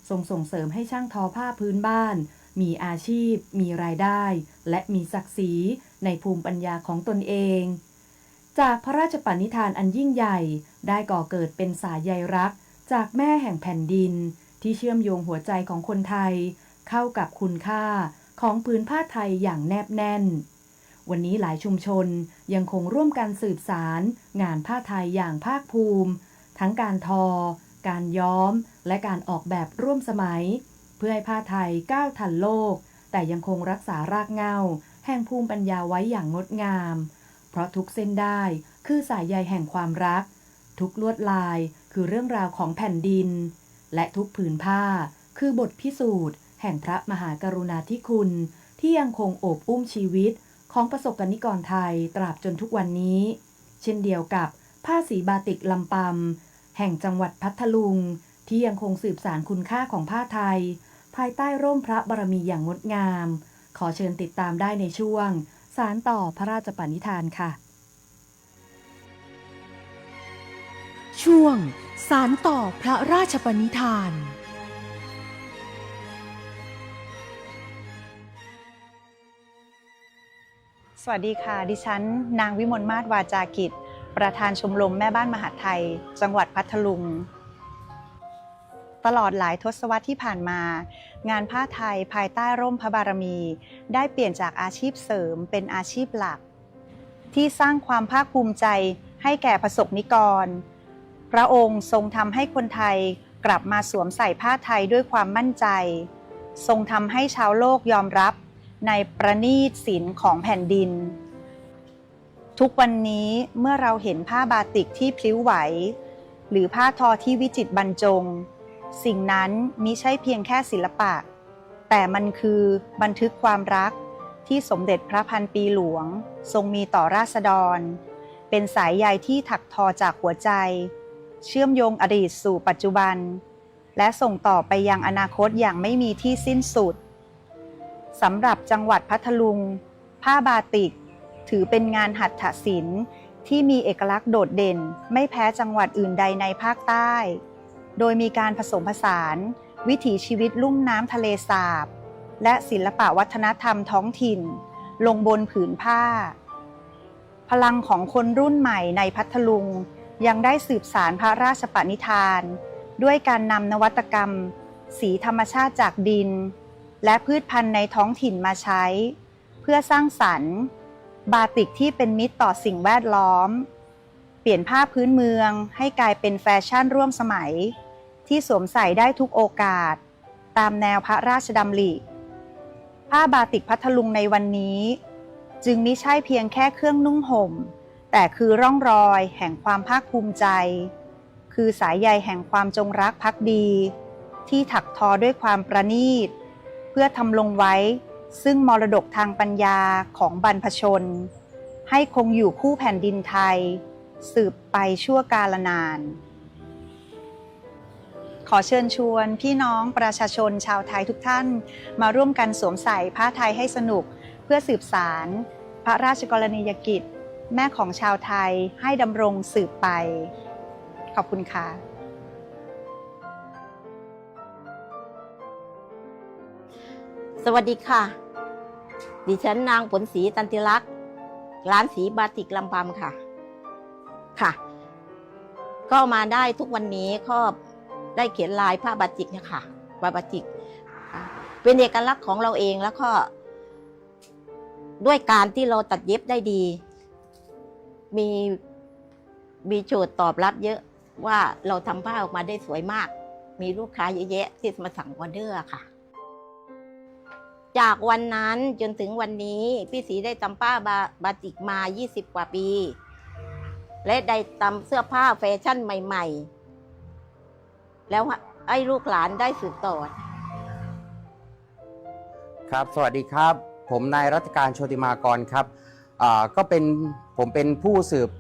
ทรงส่งเสริมให้ช่างทอผ้าพื้นบ้านมีอาชีพมีรายได้และมีศักดิ์ศรีในภูมิปัญญาของตนเองจากพระราชปณิธานอันยิ่งใหญ่ได้ก่อเกิดเป็นสายใยรักจากแม่แห่งแผ่นดินที่เชื่อมโยงหัวใจของคนไทยเข้ากับคุณค่าของผืนผ้าไทยอย่างแนบแน่นวันนี้หลายชุมชนยังคงร่วมกันสืบสารงานผ้าไทยอย่างภาคภูมิทั้งการทอการย้อมและการออกแบบร่วมสมัยเพื่อให้ผ้าไทยก้าวทันโลกแต่ยังคงรักษารากเหง้าแห่งภูมิปัญญาไว้อย่างงดงามเพราะทุกเส้นได้คือสายใยแห่งความรักทุกลวดลายคือเรื่องราวของแผ่นดินและทุกผืนผ้าคือบทพิสูจน์แห่งพระมหากรุณาธิคุณที่ยังคงโอบอุ้มชีวิตของประสบกนิกรไทยตราบจนทุกวันนี้เช่นเดียวกับผ้าสีบาติกลำปำแห่งจังหวัดพัทลุงที่ยังคงสืบสานคุณค่าของผ้าไทยภายใต้ร่มพระบารมีอย่างงดงามขอเชิญติดตามได้ในช่วงสานต่อพระราชปณิธานค่ะช่วงสานต่อพระราชปณิธานสวัสดีค่ะดิฉันนางวิมลมาศวาจากิจประธานชมรมแม่บ้านมหาดไทยจังหวัดพัทลุงตลอดหลายทศวรรษที่ผ่านมางานผ้าไทยภายใต้ร่มพระบารมีได้เปลี่ยนจากอาชีพเสริมเป็นอาชีพหลักที่สร้างความภาคภูมิใจให้แก่ประสบนิกรพระองค์ทรงทำให้คนไทยกลับมาสวมใส่ผ้าไทยด้วยความมั่นใจทรงทำให้ชาวโลกยอมรับในประณีตศิลป์ของแผ่นดินทุกวันนี้เมื่อเราเห็นผ้าบาติกที่พลิ้วไหวหรือผ้าทอที่วิจิตรบรรจงสิ่งนั้นมิใช่เพียงแค่ศิลปะแต่มันคือบันทึกความรักที่สมเด็จพระพันปีหลวงทรงมีต่อราษฎร เป็นสายใยที่ถักทอจากหัวใจเชื่อมโยงอดีตสู่ปัจจุบันและส่งต่อไปยังอนาคตอย่างไม่มีที่สิ้นสุดสำหรับจังหวัดพัทลุงผ้าบาติกถือเป็นงานหัตถศิลป์ที่มีเอกลักษณ์โดดเด่นไม่แพ้จังหวัดอื่นใดในภาคใต้โดยมีการผสมผสานวิถีชีวิตลุ่มน้ำทะเลสาบและศิลปวัฒนธรรมท้องถิ่นลงบนผืนผ้าพลังของคนรุ่นใหม่ในพัทลุงยังได้สืบสานพระราชปณิธานด้วยการนำนวัตกรรมสีธรรมชาติจากดินและพืชพันธุ์ในท้องถิ่นมาใช้เพื่อสร้างสรรค์บาติกที่เป็นมิตรต่อสิ่งแวดล้อมเปลี่ยนผ้าพื้นเมืองให้กลายเป็นแฟชั่นร่วมสมัยที่สวมใส่ได้ทุกโอกาสตามแนวพระราชดำริผ้าบาติกพัทลุงในวันนี้จึงมิใช่เพียงแค่เครื่องนุ่งห่มแต่คือร่องรอยแห่งความภาคภูมิใจคือสายใยแห่งความจงรักภักดีที่ถักทอด้วยความประณีตเพื่อทำลงไว้ซึ่งมรดกทางปัญญาของบรรพชนให้คงอยู่คู่แผ่นดินไทยสืบไปชั่วกาลนานขอเชิญชวนพี่น้องประชาชนชาวไทยทุกท่านมาร่วมกันสวมใส่ผ้าไทยให้สนุกเพื่อสืบสานพระราชกรณียกิจแม่ของชาวไทยให้ดำรงสืบไปขอบคุณค่ะสวัสดีค่ะดิฉันนางผลศรีตันติลักษณ์ร้านสีบาติกลำปำค่ะก็มาได้ทุกวันนี้ก็ได้เขียนลายผ้าบาติกเนี่ยค่ะบาติกเป็นเอกลักษณ์ของเราเองแล้วก็ด้วยการที่เราตัดเย็บได้ดีมีโจทย์ตอบรับเยอะว่าเราทำผ้าออกมาได้สวยมากมีลูกค้าเยอะแยะที่มาสั่งออเดอร์ค่ะจากวันนั้นจนถึงวันนี้พี่ศรีได้ทำผ้าบาติกมา20 กว่าปีและได้ทำเสื้อผ้าแฟชั่นใหม่ๆแล้วให้ลูกหลานได้สืบต่อครับสวัสดีครับผมนายรัตการโชติมากรครับผมเป็นผู้สืบ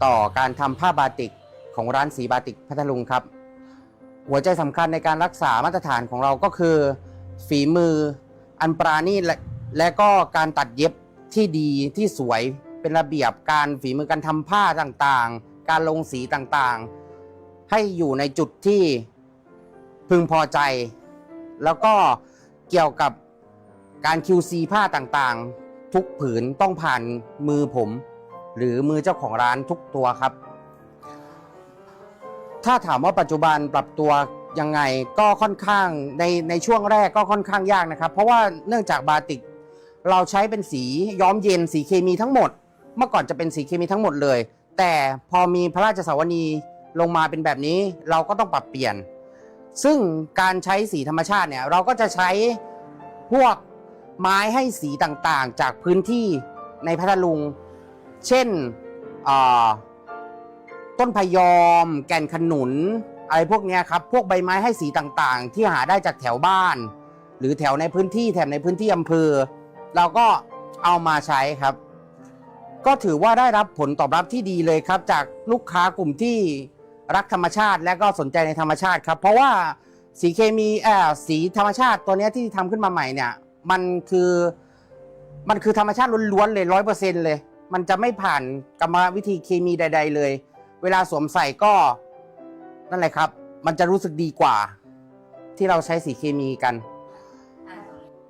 ต่อการทำผ้าบาติกของร้านสีบาติกพัทลุงครับหัวใจสำคัญในการรักษามาตรฐานของเราก็คือฝีมืออันปราณีตและก็การตัดเย็บที่ดีที่สวยเป็นระเบียบการฝีมือการทำผ้าต่างๆการลงสีต่างๆให้อยู่ในจุดที่พึงพอใจแล้วก็เกี่ยวกับการ QC ผ้าต่างๆทุกผืนต้องผ่านมือผมหรือมือเจ้าของร้านทุกตัวครับถ้าถามว่าปัจจุบันปรับตัวยังไงก็ค่อนข้างในช่วงแรกก็ค่อนข้างยากนะครับเพราะว่าเนื่องจากบาติกเราใช้เป็นสีย้อมเย็นสีเคมีทั้งหมดเมื่อก่อนจะเป็นสีเคมีทั้งหมดเลยแต่พอมีพระราชสวนีลงมาเป็นแบบนี้เราก็ต้องปรับเปลี่ยนซึ่งการใช้สีธรรมชาติเนี่ยเราก็จะใช้พวกไม้ให้สีต่างๆจากพื้นที่ในพัทลุงเช่นต้นพยอมแก่นขนุนอะไรพวกนี้ครับพวกใบไม้ให้สีต่างๆที่หาได้จากแถวบ้านหรือแถวในพื้นที่แถบในพื้นที่อำเภอเราก็เอามาใช้ครับก็ถือว่าได้รับผลตอบรับที่ดีเลยครับจากลูกค้ากลุ่มที่รักธรรมชาติและก็สนใจในธรรมชาติครับเพราะว่าสีเคมีสีธรรมชาติตัวนี้ที่ทำขึ้นมาใหม่เนี่ยมันคือธรรมชาติล้วนๆเลย 100% เลยมันจะไม่ผ่านกรรมวิธีเคมีใดๆเลยเวลาสวมใส่ก็นั่นแหละครับมันจะรู้สึกดีกว่าที่เราใช้สีเคมีกัน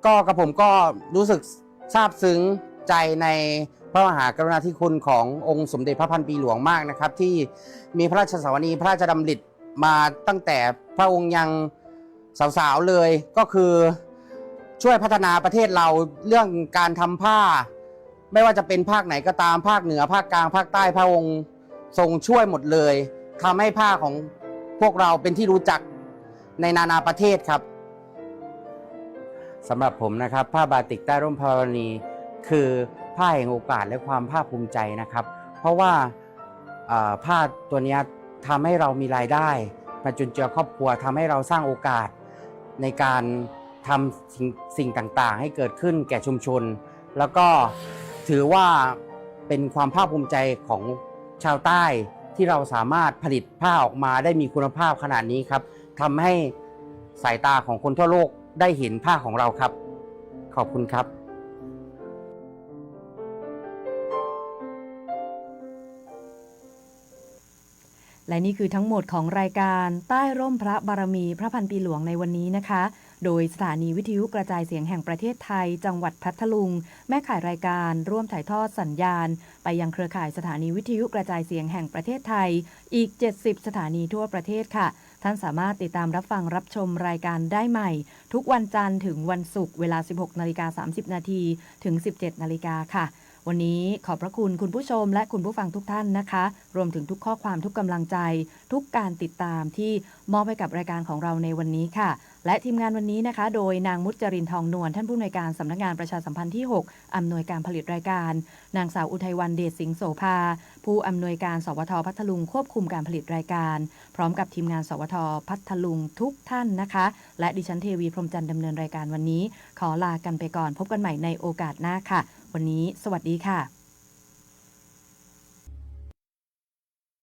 ก็กับผมก็รู้สึกซาบซึ้งใจในพระมหากรุณาธิคุณขององค์สมเด็จพระพันปีหลวงมากนะครับที่มีพระราชสวนีพระราชดำริมาตั้งแต่พระองค์ยังสาวๆเลยก็คือช่วยพัฒนาประเทศเราเรื่องการทำผ้าไม่ว่าจะเป็นภาคไหนก็ตามภาคเหนือภาคกลางภาคใต้พระองค์ทรงช่วยหมดเลยทำให้ผ้าของพวกเราเป็นที่รู้จักในนานาประเทศครับสำหรับผมนะครับผ้าบาติกใต้ร่มพระบารมีคือผ้าแห่งโอกาสและความภาคภูมิใจนะครับเพราะว่าผ้าตัวนี้ทำให้เรามีรายได้มาจุนเจือครอบครัวทำให้เราสร้างโอกาสในการทำสิ่งต่างๆให้เกิดขึ้นแก่ชุมชนแล้วก็ถือว่าเป็นความภาคภูมิใจของ ชาวใต้ที่เราสามารถผลิตผ้าออกมาได้มีคุณภาพขนาดนี้ครับทำให้สายตาของคนทั่วโลกได้เห็นผ้าของเราครับขอบคุณครับ และนี่คือทั้งหมดของรายการใต้ร่มพระบารมีพระพันปีหลวงในวันนี้นะคะ โดยสถานีวิทยุกระจายเสียงแห่งประเทศไทยจังหวัดพัทลุงแม่ข่ายรายการร่วมถ่ายทอดสัญญาณไปยังเครือข่ายสถานีวิทยุกระจายเสียงแห่งประเทศไทยอีก70สถานีทั่วประเทศค่ะท่านสามารถติดตามรับฟังรับชมรายการได้ใหม่ทุกวันจันทร์ถึงวันศุกร์เวลา 16:30 นถึง 17:00 นค่ะวันนี้ขอบพระคุณคุณผู้ชมและคุณผู้ฟังทุกท่านนะคะรวมถึงทุกข้อความทุกกำลังใจทุกการติดตามที่มอบให้กับรายการของเราในวันนี้ค่ะและทีมงานวันนี้นะคะโดยนางมุจรินทองนวลท่านผู้อำนวยการสำนักงานประชาสัมพันธ์ที่6อำนวยการผลิตรายการนางสาวอุทัยวรรณเดชสิงห์โสภาผู้อำนวยการสวทพัทลุงควบคุมการผลิตรายการพร้อมกับทีมงานสวทพัทลุงทุกท่านนะคะและดิฉันเทวีพรหมจันทร์ดำเนินรายการวันนี้ขอลากันไปก่อนพบกันใหม่ในโอกาสหน้าค่ะวันนี้สวัสดีค่ะ